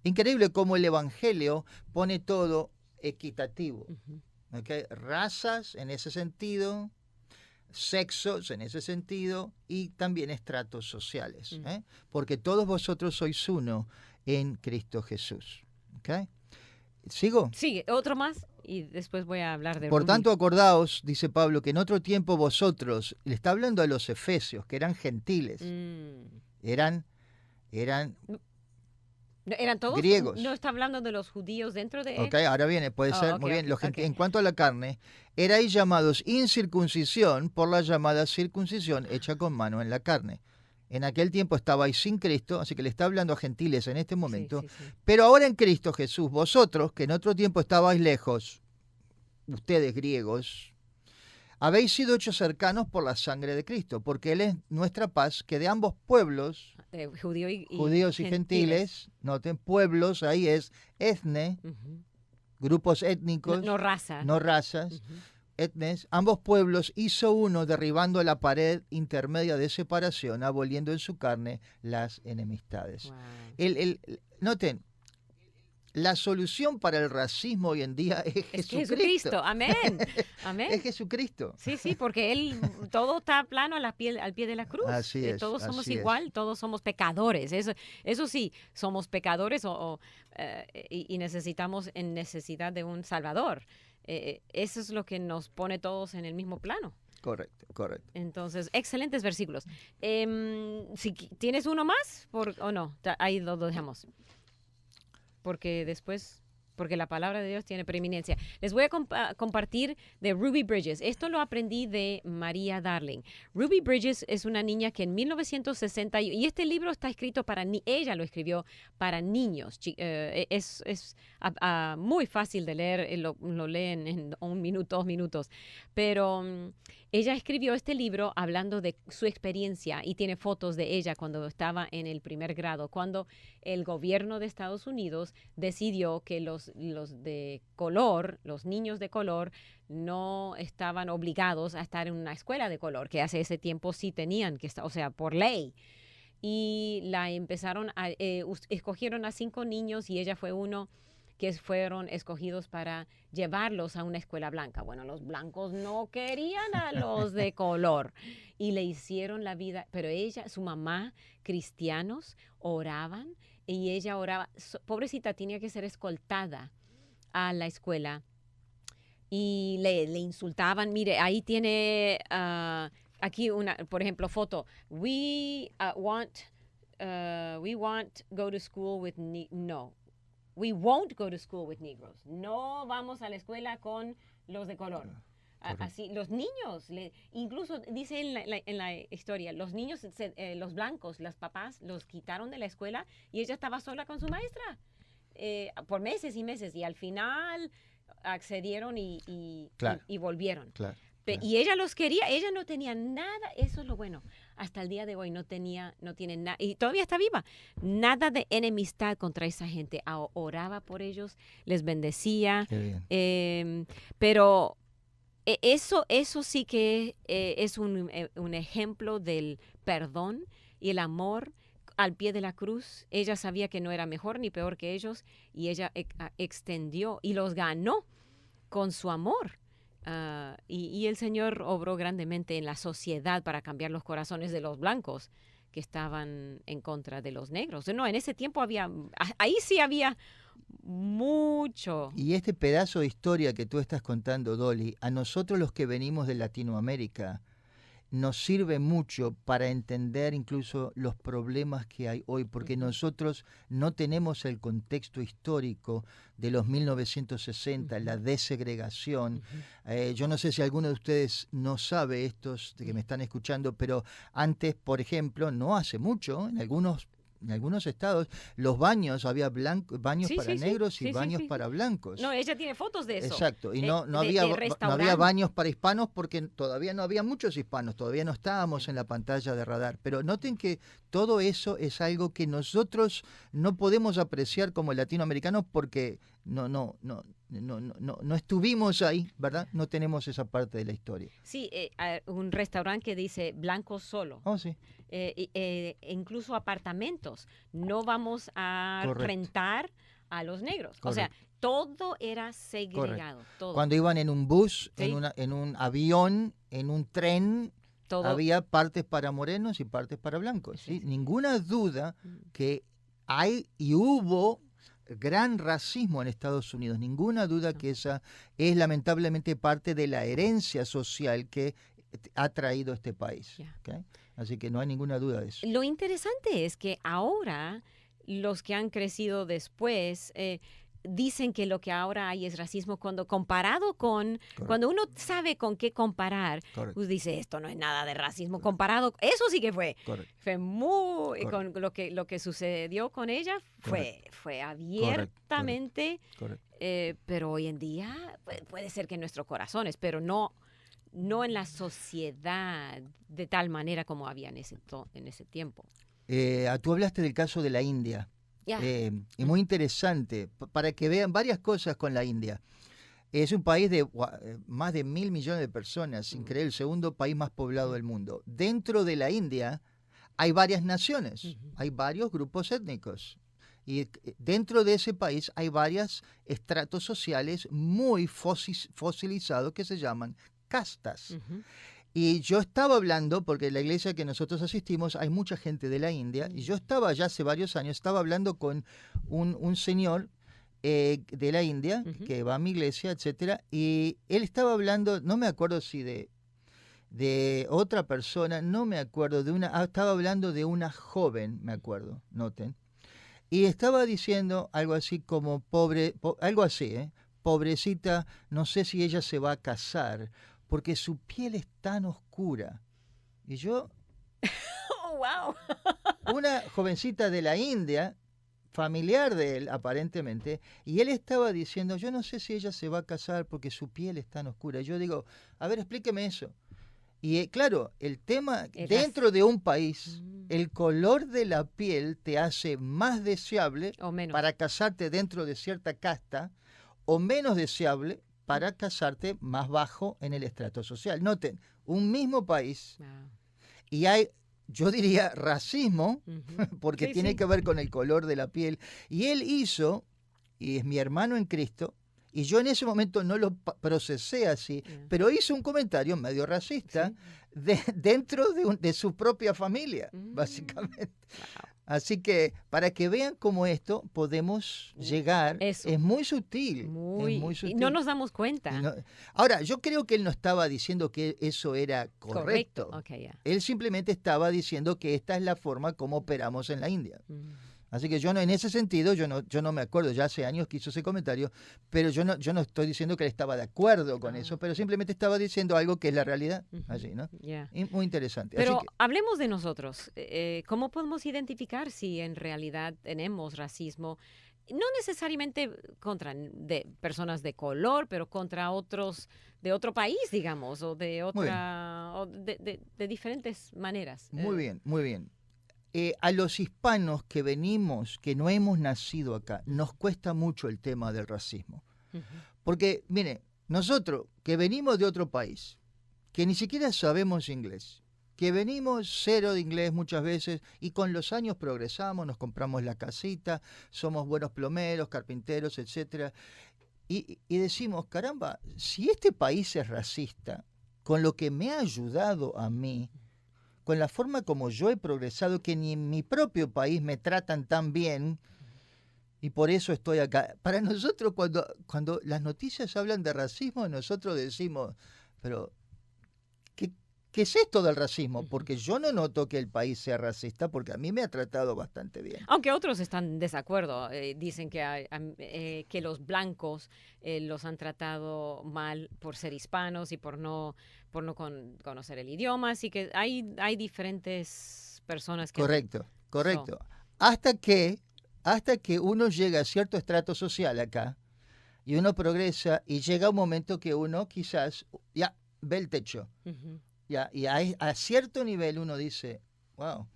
Increíble cómo el Evangelio pone todo equitativo. ¿Okay? Razas en ese sentido, sexos en ese sentido y también estratos sociales. Porque todos vosotros sois uno en Cristo Jesús. ¿Okay? ¿Sigo? Sigue, otro más y después voy a hablar de... Por tanto, acordaos, dice Pablo, que en otro tiempo vosotros, le está hablando a los efesios, que eran gentiles, eran ¿eran todos griegos. ¿No está hablando de los judíos dentro de él? Ok, ahora viene, puede ser, muy bien. En cuanto a la carne, erais llamados incircuncisión por la llamada circuncisión hecha con mano en la carne. En aquel tiempo estabais sin Cristo, así que le está hablando a gentiles en este momento. Sí. Pero ahora en Cristo Jesús, vosotros, que en otro tiempo estabais lejos, ustedes griegos, habéis sido hechos cercanos por la sangre de Cristo, porque Él es nuestra paz, que de ambos pueblos, judíos y gentiles, noten, pueblos, ahí es etne, grupos étnicos, no razas, etnes, ambos pueblos hizo uno, derribando la pared intermedia de separación, aboliendo en su carne las enemistades. Wow. Noten, la solución para el racismo hoy en día es Es que Jesucristo. Jesucristo, amén, amén. Es Jesucristo. Sí, sí, porque Él, todo está plano al pie de la cruz. Así es, Todos somos así es. igual, todos somos pecadores. Eso sí, somos pecadores y necesitamos en necesidad de un Salvador. Eso es lo que nos pone todos en el mismo plano. Correcto, correcto. Entonces, excelentes versículos. Si ¿tienes uno más o no? Ahí lo dejamos. Porque la palabra de Dios tiene preeminencia. Les voy a compartir de Ruby Bridges. Esto lo aprendí de María Darling. Ruby Bridges es una niña que en 1960, y este libro está escrito ella lo escribió para niños. Es muy fácil de leer, lo leen en 1 minuto, 2 minutos. Pero ella escribió este libro hablando de su experiencia y tiene fotos de ella cuando estaba en el 1er grado, cuando el gobierno de Estados Unidos decidió que los de color, los niños de color, no estaban obligados a estar en una escuela de color, que hace ese tiempo sí tenían que estar, o sea, por ley. Y escogieron a 5 niños y ella fue uno que fueron escogidos para llevarlos a una escuela blanca. Bueno, los blancos no querían a los de color y le hicieron la vida, pero su mamá, cristianos, oraban y ella oraba. Pobrecita, tenía que ser escoltada a la escuela y le insultaban. Mire, ahí tiene aquí por ejemplo, foto. We won't go to school with no. We won't go to school with Negroes. No vamos a la escuela con los de color. Así, los niños, incluso dice en la historia, los niños, los blancos, los papás, los quitaron de la escuela y ella estaba sola con su maestra por meses y meses. Y al final accedieron y volvieron. Claro. Y ella los quería, ella no tenía nada, eso es lo bueno. Hasta el día de hoy no tiene nada, y todavía está viva, nada de enemistad contra esa gente. Oraba por ellos, les bendecía. Qué bien. Pero eso sí que es un ejemplo del perdón y el amor al pie de la cruz. Ella sabía que no era mejor ni peor que ellos y ella extendió y los ganó con su amor. Y el Señor obró grandemente en la sociedad para cambiar los corazones de los blancos que estaban en contra de los negros. No, en ese tiempo ahí sí había mucho. Y este pedazo de historia que tú estás contando, Dolly, a nosotros los que venimos de Latinoamérica, nos sirve mucho para entender incluso los problemas que hay hoy, porque nosotros no tenemos el contexto histórico de los 1960, la desegregación. Yo no sé si alguno de ustedes no sabe, estos que me están escuchando, pero antes, por ejemplo, no hace mucho, en algunos estados, los baños, había baños para negros y baños para blancos. No, ella tiene fotos de eso. Exacto, y no había baños para hispanos porque todavía no había muchos hispanos, todavía no estábamos en la pantalla de radar. Pero noten que todo eso es algo que nosotros no podemos apreciar como latinoamericanos porque no estuvimos ahí, ¿verdad? No tenemos esa parte de la historia. Sí, un restaurante que dice blancos solo. Oh, sí. Incluso apartamentos. No vamos a rentar a los negros. Correcto. O sea, todo era segregado. Todo. Cuando iban en un bus, ¿sí? en un avión, en un tren, todo. Había partes para morenos y partes para blancos. ¿sí? Ninguna duda que hay y hubo gran racismo en Estados Unidos. Ninguna duda que esa es lamentablemente parte de la herencia social que ha traído este país. ¿Okay? Así que no hay ninguna duda de eso. Lo interesante es que ahora los que han crecido después dicen que lo que ahora hay es racismo comparado con... Correcto. Cuando uno sabe con qué comparar, pues dice, esto no es nada de racismo. Comparado, eso sí que fue. Correcto. Fue muy... Con lo que sucedió con ella fue abiertamente. Correcto. Pero hoy en día puede ser que en nuestros corazones, pero no en la sociedad de tal manera como había en ese tiempo. Tú hablaste del caso de la India. Y muy interesante, para que vean varias cosas con la India. Es un país de más de 1.000 millones de personas, increíble, el segundo país más poblado del mundo. Dentro de la India hay varias naciones, hay varios grupos étnicos. Y dentro de ese país hay varios estratos sociales muy fosilizados que se llaman castas. Ujú. Y yo estaba hablando, porque en la iglesia que nosotros asistimos hay mucha gente de la India, y yo estaba ya hace varios años, estaba hablando con un señor de la India, Ujú. que va a mi iglesia, etcétera, y él estaba hablando, no me acuerdo si de otra persona, no me acuerdo, estaba hablando de una joven, me acuerdo, noten, y estaba diciendo algo así como algo así, pobrecita, no sé si ella se va a casar, porque su piel es tan oscura. Y yo, Oh, wow. una jovencita de la India, familiar de él aparentemente, y él estaba diciendo, yo no sé si ella se va a casar porque su piel es tan oscura. Yo digo, a ver, explíqueme eso. Y claro, el tema, dentro de un país, el color de la piel te hace más deseable O menos. para casarte dentro de cierta casta o menos deseable para casarte más bajo en el estrato social. Noten, un mismo país Wow. y hay, yo diría, racismo, Ujú. porque Sí, tiene sí. que ver con el color de la piel. Y él hizo, y es mi hermano en Cristo, y yo en ese momento no lo procesé así, Yeah. pero hizo un comentario medio racista Sí. dentro de su propia familia, Mm. básicamente. Wow. Así que para que vean cómo esto podemos llegar, Eso. es muy sutil. Es Muy. muy Y sutil. no nos damos cuenta. Y no- Ahora, yo creo que él no estaba diciendo que eso era correcto. Ok, ya. Él simplemente estaba diciendo que esta es la forma como operamos en la India. Así que yo no, en ese sentido, yo no me acuerdo, ya hace años que hizo ese comentario, pero yo no estoy diciendo que él estaba de acuerdo con Ah. eso, pero simplemente estaba diciendo algo que es la realidad Ujú. allí, ¿no? Ya. Y muy interesante. Pero Así que, hablemos de nosotros. ¿Cómo podemos identificar si en realidad tenemos racismo? No necesariamente contra de personas de color, pero contra otros de otro país, digamos, o de otra, o de diferentes maneras. muy bien, muy bien. A los hispanos que venimos, que no hemos nacido acá, nos cuesta mucho el tema del racismo. Ujú. Porque, mire, nosotros que venimos de otro país, que ni siquiera sabemos inglés, que venimos cero de inglés muchas veces y con los años progresamos, nos compramos la casita, somos buenos plomeros, carpinteros, etcétera, y decimos, caramba, si este país es racista, con lo que me ha ayudado a mí, con la forma como yo he progresado, que ni en mi propio país me tratan tan bien, y por eso estoy acá. Para nosotros, cuando las noticias hablan de racismo, nosotros decimos, pero ¿qué es esto del racismo? Porque yo no noto que el país sea racista, porque a mí me ha tratado bastante bien. Aunque otros están en desacuerdo, dicen que los blancos los han tratado mal por ser hispanos y por no conocer el idioma, así que hay diferentes personas que... Correcto. Hasta que uno llega a cierto estrato social acá, y uno progresa, y llega un momento que uno quizás ya ve el techo. Ujú. Ya, y a cierto nivel uno dice, wow,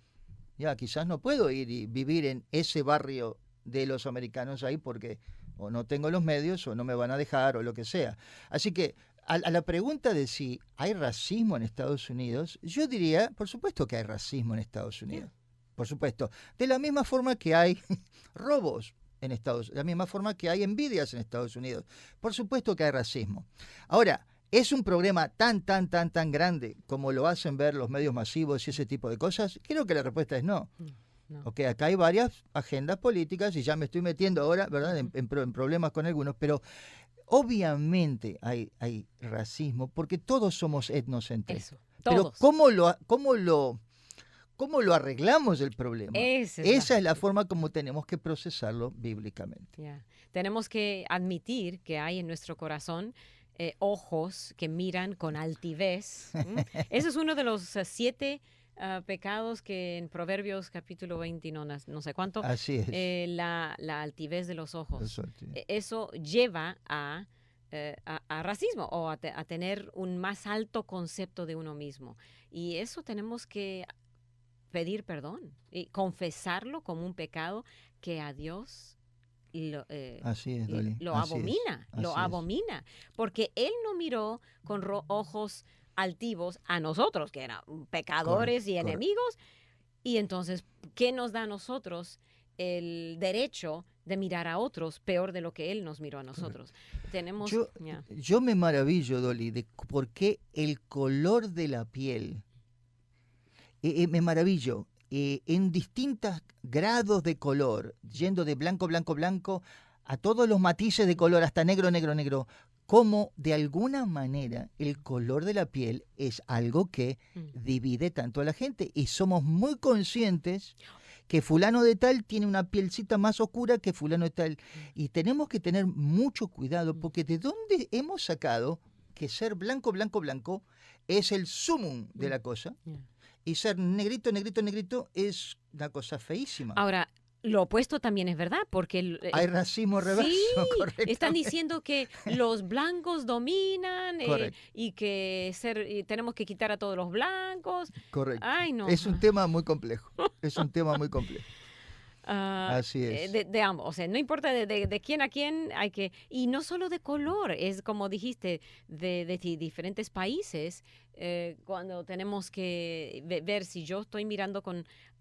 ya quizás no puedo ir y vivir en ese barrio de los americanos ahí porque o no tengo los medios o no me van a dejar o lo que sea. Así que a la pregunta de si hay racismo en Estados Unidos, yo diría, por supuesto que hay racismo en Estados Unidos. Por supuesto. De la misma forma que hay robos en Estados Unidos, de la misma forma que hay envidias en Estados Unidos. Por supuesto que hay racismo. Ahora, ¿es un problema tan grande como lo hacen ver los medios masivos y ese tipo de cosas? Creo que la respuesta es no. No. Ok, acá hay varias agendas políticas y ya me estoy metiendo ahora, ¿verdad?, en problemas con algunos, pero obviamente hay racismo porque todos somos etnocéntricos. Eso, Pero todos. ¿cómo lo arreglamos el problema? Esa Es la forma como tenemos que procesarlo bíblicamente. Ya. Tenemos que admitir que hay en nuestro corazón ojos que miran con altivez. Ese es uno de los 7 pecados que en Proverbios capítulo 20, no sé cuánto, Así es. la altivez de los ojos. Eso, sí. Eso lleva a racismo o a tener un más alto concepto de uno mismo. Y eso tenemos que pedir perdón y confesarlo como un pecado que a Dios Así es, Dolly. lo Así es. abomina, Así lo es. abomina, porque Él no miró con ojos altivos a nosotros, que eran pecadores y Correcto. enemigos, y entonces, ¿qué nos da a nosotros el derecho de mirar a otros peor de lo que él nos miró a nosotros. Tenemos... Yo me maravillo, Dolly, de por qué el color de la piel, me maravillo, en distintos grados de color, yendo de blanco, blanco, blanco, a todos los matices de color, hasta negro, negro, negro, cómo de alguna manera el color de la piel es algo que divide tanto a la gente, y somos muy conscientes que fulano de tal tiene una pielcita más oscura que fulano de tal, y tenemos que tener mucho cuidado, porque de dónde hemos sacado que ser blanco, blanco, blanco es el sumum de la cosa, y ser negrito, negrito, negrito es una cosa feísima. Ahora, lo opuesto también es verdad, porque... hay racismo reverso. Sí, están diciendo que los blancos dominan y que tenemos que quitar a todos los blancos. Correcto. Ay, no. Es un tema muy complejo. Es un tema muy complejo. Así es. De ambos, o sea, no importa de quién a quién hay que... Y no solo de color, es como dijiste, de diferentes países, cuando tenemos que ver si yo estoy mirando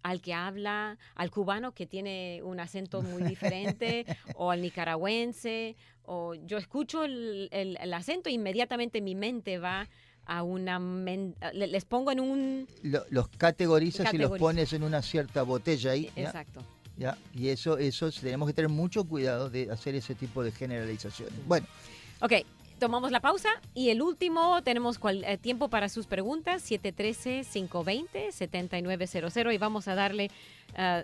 al que habla, al cubano que tiene un acento muy diferente, o al nicaragüense, o yo escucho el acento e inmediatamente mi mente va a les pongo en un... Los categorizas y los pones en una cierta botella ahí. Exacto. ¿Ya? Y eso tenemos que tener mucho cuidado de hacer ese tipo de generalizaciones. Bueno. Ok, tomamos la pausa y el último, tenemos tiempo para sus preguntas, 713-520-7900, y vamos a darle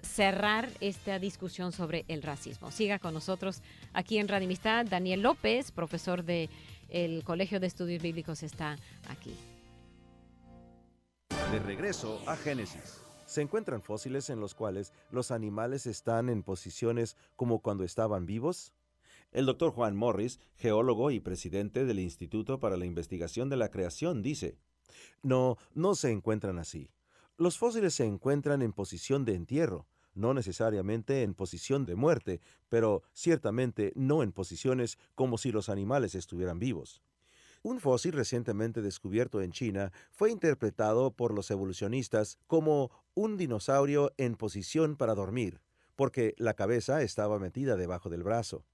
cerrar esta discusión sobre el racismo. Siga con nosotros aquí en Radio Amistad. Daniel López, profesor del Colegio de Estudios Bíblicos, está aquí. De regreso a Génesis. Se encuentran fósiles en los cuales los animales están en posiciones como cuando estaban vivos. El Dr. Juan Morris, geólogo y presidente del Instituto para la Investigación de la Creación, dice: no se encuentran así. Los fósiles se encuentran en posición de entierro, no necesariamente en posición de muerte, pero ciertamente no en posiciones como si los animales estuvieran vivos. Un fósil recientemente descubierto en China fue interpretado por los evolucionistas como un dinosaurio en posición para dormir, porque la cabeza estaba metida debajo del brazo.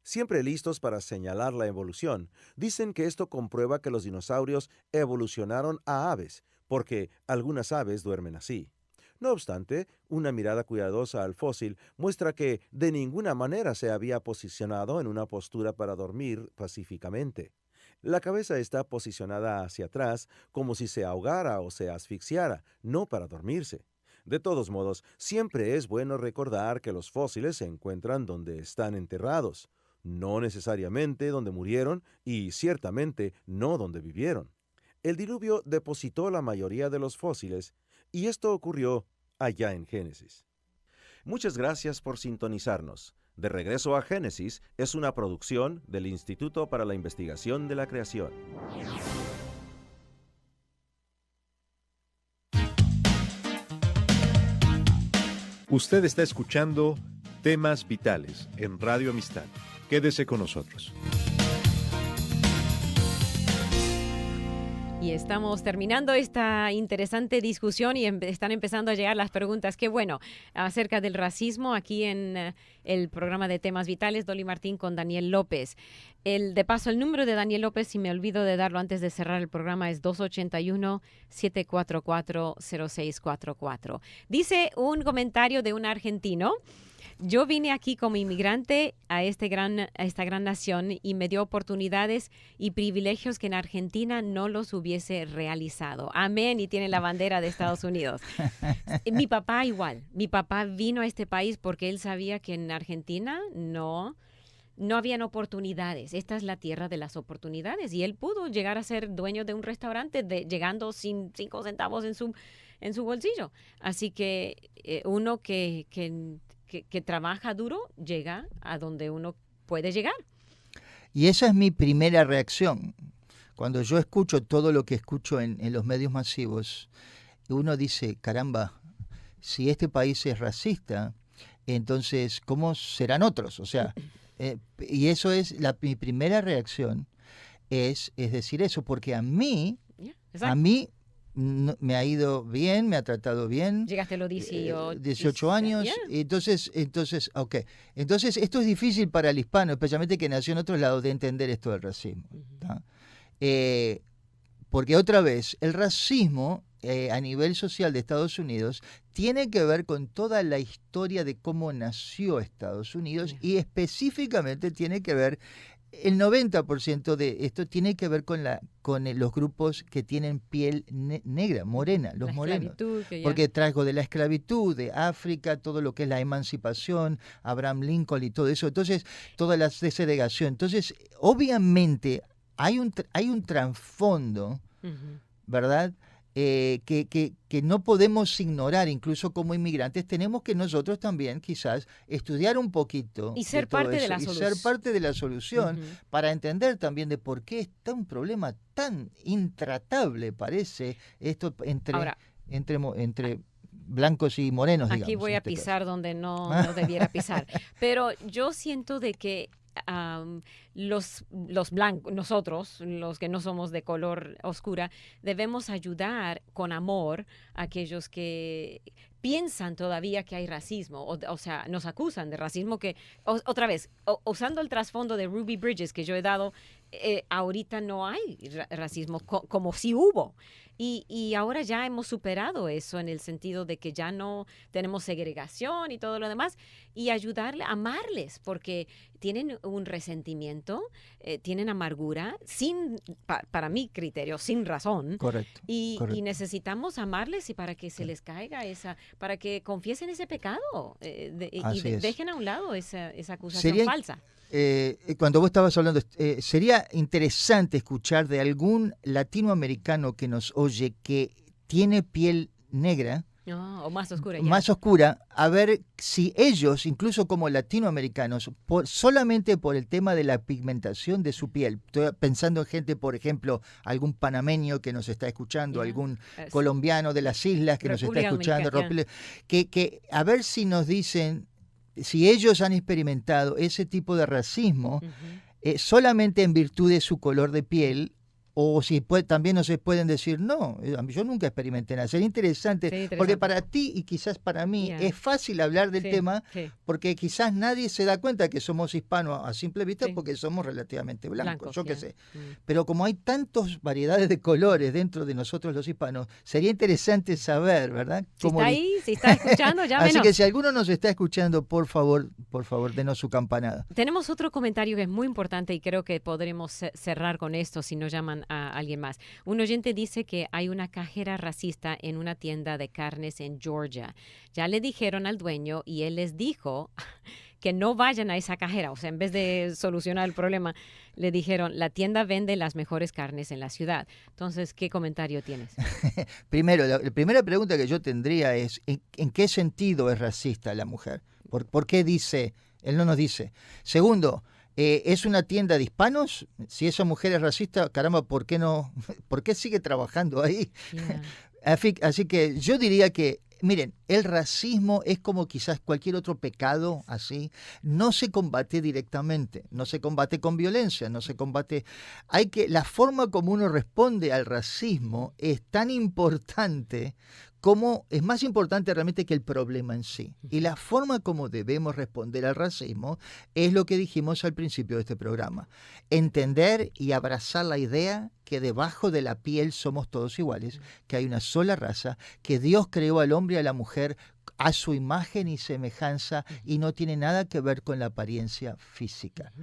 Siempre listos para señalar la evolución, dicen que esto comprueba que los dinosaurios evolucionaron a aves, porque algunas aves duermen así. No obstante, una mirada cuidadosa al fósil muestra que de ninguna manera se había posicionado en una postura para dormir pacíficamente. La cabeza está posicionada hacia atrás como si se ahogara o se asfixiara, no para dormirse. De todos modos, siempre es bueno recordar que los fósiles se encuentran donde están enterrados, no necesariamente donde murieron y ciertamente no donde vivieron. El diluvio depositó la mayoría de los fósiles y esto ocurrió allá en Génesis. Muchas gracias por sintonizarnos. De regreso a Génesis es una producción del Instituto para la Investigación de la Creación. Usted está escuchando Temas Vitales en Radio Amistad. Quédese con nosotros. Y estamos terminando esta interesante discusión y están empezando a llegar las preguntas. Qué bueno, acerca del racismo aquí en el programa de Temas Vitales, Dolly Martín con Daniel López. De paso, el número de Daniel López, si me olvido de darlo antes de cerrar el programa, es 281-744-0644. Dice un comentario de un argentino: yo vine aquí como inmigrante a esta gran nación y me dio oportunidades y privilegios que en Argentina no los hubiese realizado. Amén. Y tiene la bandera de Estados Unidos. Mi papá igual. Mi papá vino a este país porque él sabía que en Argentina no habían oportunidades. Esta es la tierra de las oportunidades. Y él pudo llegar a ser dueño de un restaurante llegando sin 5 centavos en su bolsillo. Así que uno que trabaja duro, llega a donde uno puede llegar. Y esa es mi primera reacción. Cuando yo escucho todo lo que escucho en los medios masivos, uno dice, caramba, si este país es racista, entonces, ¿cómo serán otros? O sea, y eso es mi primera reacción, es decir eso, porque a mí me ha ido bien, me ha tratado bien. Llegaste a los 18 años. Yeah. Entonces, ok. Entonces, esto es difícil para el hispano, especialmente que nació en otro lado, de entender esto del racismo. ¿Tá? Porque otra vez, el racismo a nivel social de Estados Unidos tiene que ver con toda la historia de cómo nació Estados Unidos y específicamente tiene que ver, el 90% de esto tiene que ver con los grupos que tienen piel negra, morena, los morenos. Porque traigo de la esclavitud, de África, todo lo que es la emancipación, Abraham Lincoln y todo eso. Entonces, toda la desegregación. Entonces, obviamente, hay un trasfondo, ¿verdad?, que no podemos ignorar, incluso como inmigrantes. Tenemos que nosotros también quizás estudiar un poquito y ser parte de la solución, ser parte de la solución, para entender también de por qué está un problema tan intratable, parece, esto entre blancos y morenos, digamos. Aquí voy a pisar donde no debiera pisar, pero yo siento de que los blancos, nosotros, los que no somos de color oscura, debemos ayudar con amor a aquellos que piensan todavía que hay racismo, o sea, nos acusan de racismo, que, otra vez, usando el trasfondo de Ruby Bridges que yo he dado, ahorita no hay racismo como si hubo. Y ahora ya hemos superado eso en el sentido de que ya no tenemos segregación y todo lo demás, y ayudarle, amarles, porque tienen un resentimiento, tienen amargura, para mi criterio, sin razón. Correcto. Y necesitamos amarles y para que se les caiga para que confiesen ese pecado dejen a un lado esa acusación falsa. Cuando vos estabas hablando, sería interesante escuchar de algún latinoamericano que nos oye que tiene piel negra, o más oscura. Más oscura, a ver si ellos, incluso como latinoamericanos, solamente por el tema de la pigmentación de su piel, estoy pensando en gente, por ejemplo, algún panameño que nos está escuchando, algún colombiano de las islas que nos está escuchando, que a ver si nos dicen si ellos han experimentado ese tipo de racismo solamente en virtud de su color de piel, o si también nos pueden decir, no, yo nunca experimenté nada. Sería interesante, porque para ti y quizás para mí es fácil hablar del tema, porque quizás nadie se da cuenta que somos hispanos a simple vista, porque somos relativamente blancos, yo qué sé. Pero como hay tantas variedades de colores dentro de nosotros los hispanos, sería interesante saber, ¿verdad? Si está escuchando, llámenos. Así que si alguno nos está escuchando, por favor, denos su campanada. Tenemos otro comentario que es muy importante y creo que podremos cerrar con esto si nos llaman a alguien más. Un oyente dice que hay una cajera racista en una tienda de carnes en Georgia. Ya le dijeron al dueño y él les dijo que no vayan a esa cajera. O sea, en vez de solucionar el problema, le dijeron, la tienda vende las mejores carnes en la ciudad. Entonces, ¿qué comentario tienes? Primero, la primera pregunta que yo tendría es, ¿en qué sentido es racista la mujer? ¿Por qué dice? Él no nos dice. Segundo, ¿es una tienda de hispanos? Si esa mujer es racista, caramba, ¿por qué sigue trabajando ahí? Así que yo diría que, miren, el racismo es como quizás cualquier otro pecado así. No se combate directamente, no se combate con violencia, no se combate. La forma como uno responde al racismo es tan importante como es más importante realmente que el problema en sí. Y la forma como debemos responder al racismo es lo que dijimos al principio de este programa. Entender y abrazar la idea que debajo de la piel somos todos iguales, que hay una sola raza, que Dios creó al hombre y a la mujer a su imagen y semejanza y no tiene nada que ver con la apariencia física.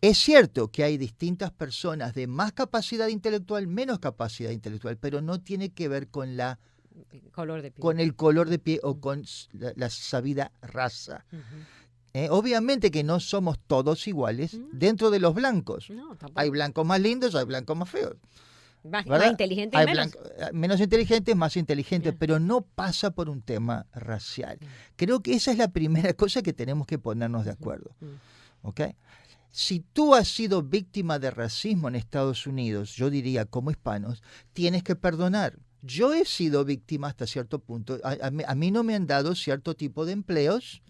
Es cierto que hay distintas personas de más capacidad intelectual, menos capacidad intelectual, pero no tiene que ver con con el color de piel o con la sabida raza. Obviamente que no somos todos iguales dentro de los blancos. No, hay blancos más lindos, hay blancos más feos. Más inteligentes y menos. Menos inteligentes, más inteligentes, pero no pasa por un tema racial. Creo que esa es la primera cosa que tenemos que ponernos de acuerdo. ¿Okay? Si tú has sido víctima de racismo en Estados Unidos, yo diría como hispanos, tienes que perdonar. Yo he sido víctima hasta cierto punto. A mí no me han dado cierto tipo de empleos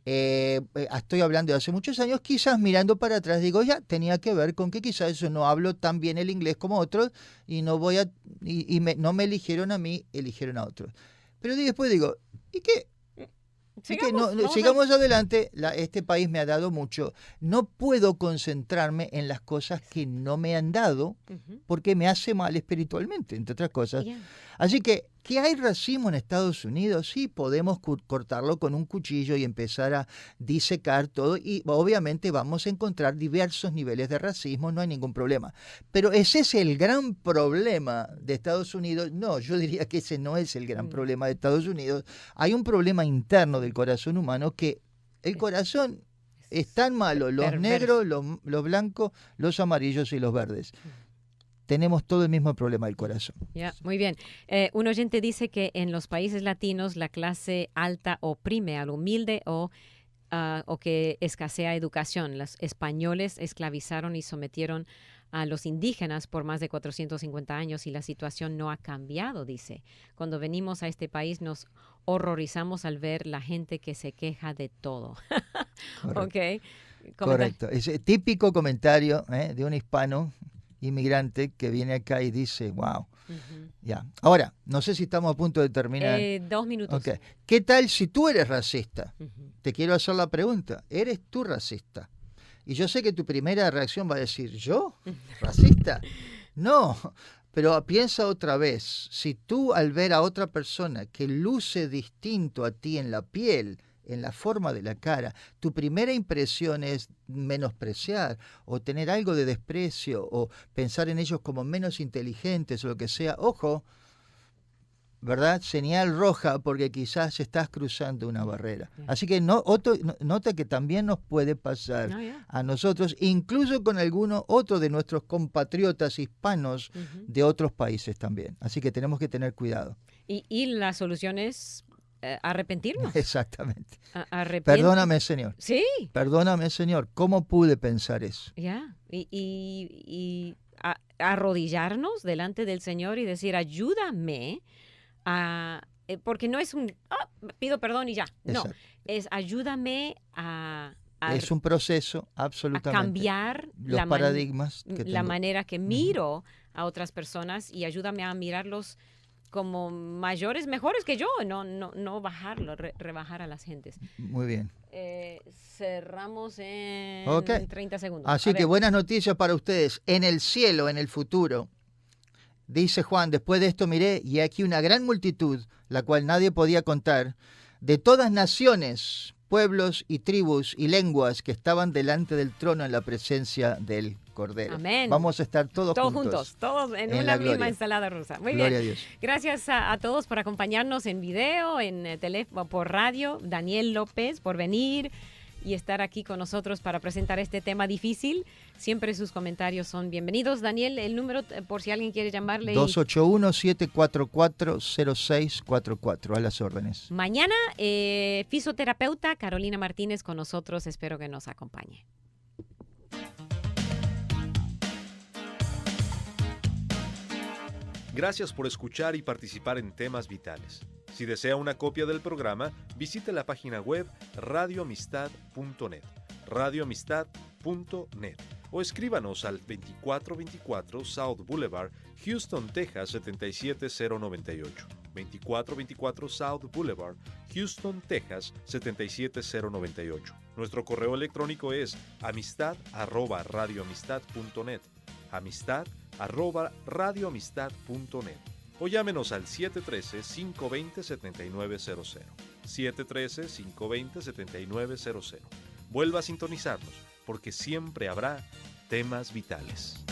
estoy hablando de hace muchos años, quizás mirando para atrás digo, ya, tenía que ver con que quizás yo no hablo tan bien el inglés como otros y no voy a, no me eligieron a mí, eligieron a otros. Pero después digo, ¿y qué? Sigamos adelante, este país me ha dado mucho. No puedo concentrarme en las cosas que no me han dado porque me hace mal espiritualmente, entre otras cosas. Así que hay racismo en Estados Unidos? Sí, podemos cortarlo con un cuchillo y empezar a disecar todo y obviamente vamos a encontrar diversos niveles de racismo, no hay ningún problema. Pero ¿ese es el gran problema de Estados Unidos? No, yo diría que ese no es el gran problema de Estados Unidos. Hay un problema interno del corazón humano que el corazón es tan malo, los negros, los blancos, los amarillos y los verdes. Tenemos todo el mismo problema del corazón. Muy bien. Un oyente dice que en los países latinos la clase alta oprime al humilde o que escasea educación. Los españoles esclavizaron y sometieron a los indígenas por más de 450 años y la situación no ha cambiado, dice. Cuando venimos a este país nos horrorizamos al ver la gente que se queja de todo. Correcto. Ese típico comentario de un hispano inmigrante que viene acá y dice, wow. Ya. Ahora, no sé si estamos a punto de terminar. 2 minutos. ¿Qué tal si tú eres racista? Te quiero hacer la pregunta. ¿Eres tú racista? Y yo sé que tu primera reacción va a decir, ¿yo? ¿Racista? No, pero piensa otra vez. Si tú al ver a otra persona que luce distinto a ti en la piel, en la forma de la cara, tu primera impresión es menospreciar o tener algo de desprecio o pensar en ellos como menos inteligentes o lo que sea, ojo, ¿verdad? Señal roja porque quizás estás cruzando una barrera. Así que nota que también nos puede pasar a nosotros, incluso con alguno otro de nuestros compatriotas hispanos de otros países también. Así que tenemos que tener cuidado. Y la solución es arrepentirnos. Exactamente. Perdóname, Señor. Sí. Perdóname, Señor. ¿Cómo pude pensar eso? Y arrodillarnos delante del Señor y decir, ayúdame porque no es un, pido perdón y ya. Exacto. No, es ayúdame a es un proceso, absolutamente. A cambiar los paradigmas. La manera que miro a otras personas y ayúdame a mirarlos como mayores, mejores que yo, no bajarlo, rebajar a las gentes. Muy bien. Cerramos en 30 segundos. Así que buenas noticias para ustedes. En el cielo, en el futuro, dice Juan, después de esto miré, y aquí una gran multitud, la cual nadie podía contar, de todas naciones, pueblos y tribus y lenguas que estaban delante del trono en la presencia del Cordero. Amén. Vamos a estar todos juntos. Todos en una misma ensalada rusa. Muy Gloria bien. A Dios. Gracias a todos por acompañarnos en video, en teléfono, por radio. Daniel López por venir y estar aquí con nosotros para presentar este tema difícil. Siempre sus comentarios son bienvenidos. Daniel, el número por si alguien quiere llamarle. 281-744-0644. A las órdenes. Mañana, fisioterapeuta Carolina Martínez con nosotros. Espero que nos acompañe. Gracias por escuchar y participar en Temas Vitales. Si desea una copia del programa, visite la página web radioamistad.net, radioamistad.net, o escríbanos al 2424 South Boulevard, Houston, Texas 77098. 2424 South Boulevard, Houston, Texas 77098. Nuestro correo electrónico es amistad@radioamistad.net, amistad@radioamistad.net, o llámenos al 713-520-7900, 713-520-7900. Vuelva a sintonizarnos, porque siempre habrá temas vitales.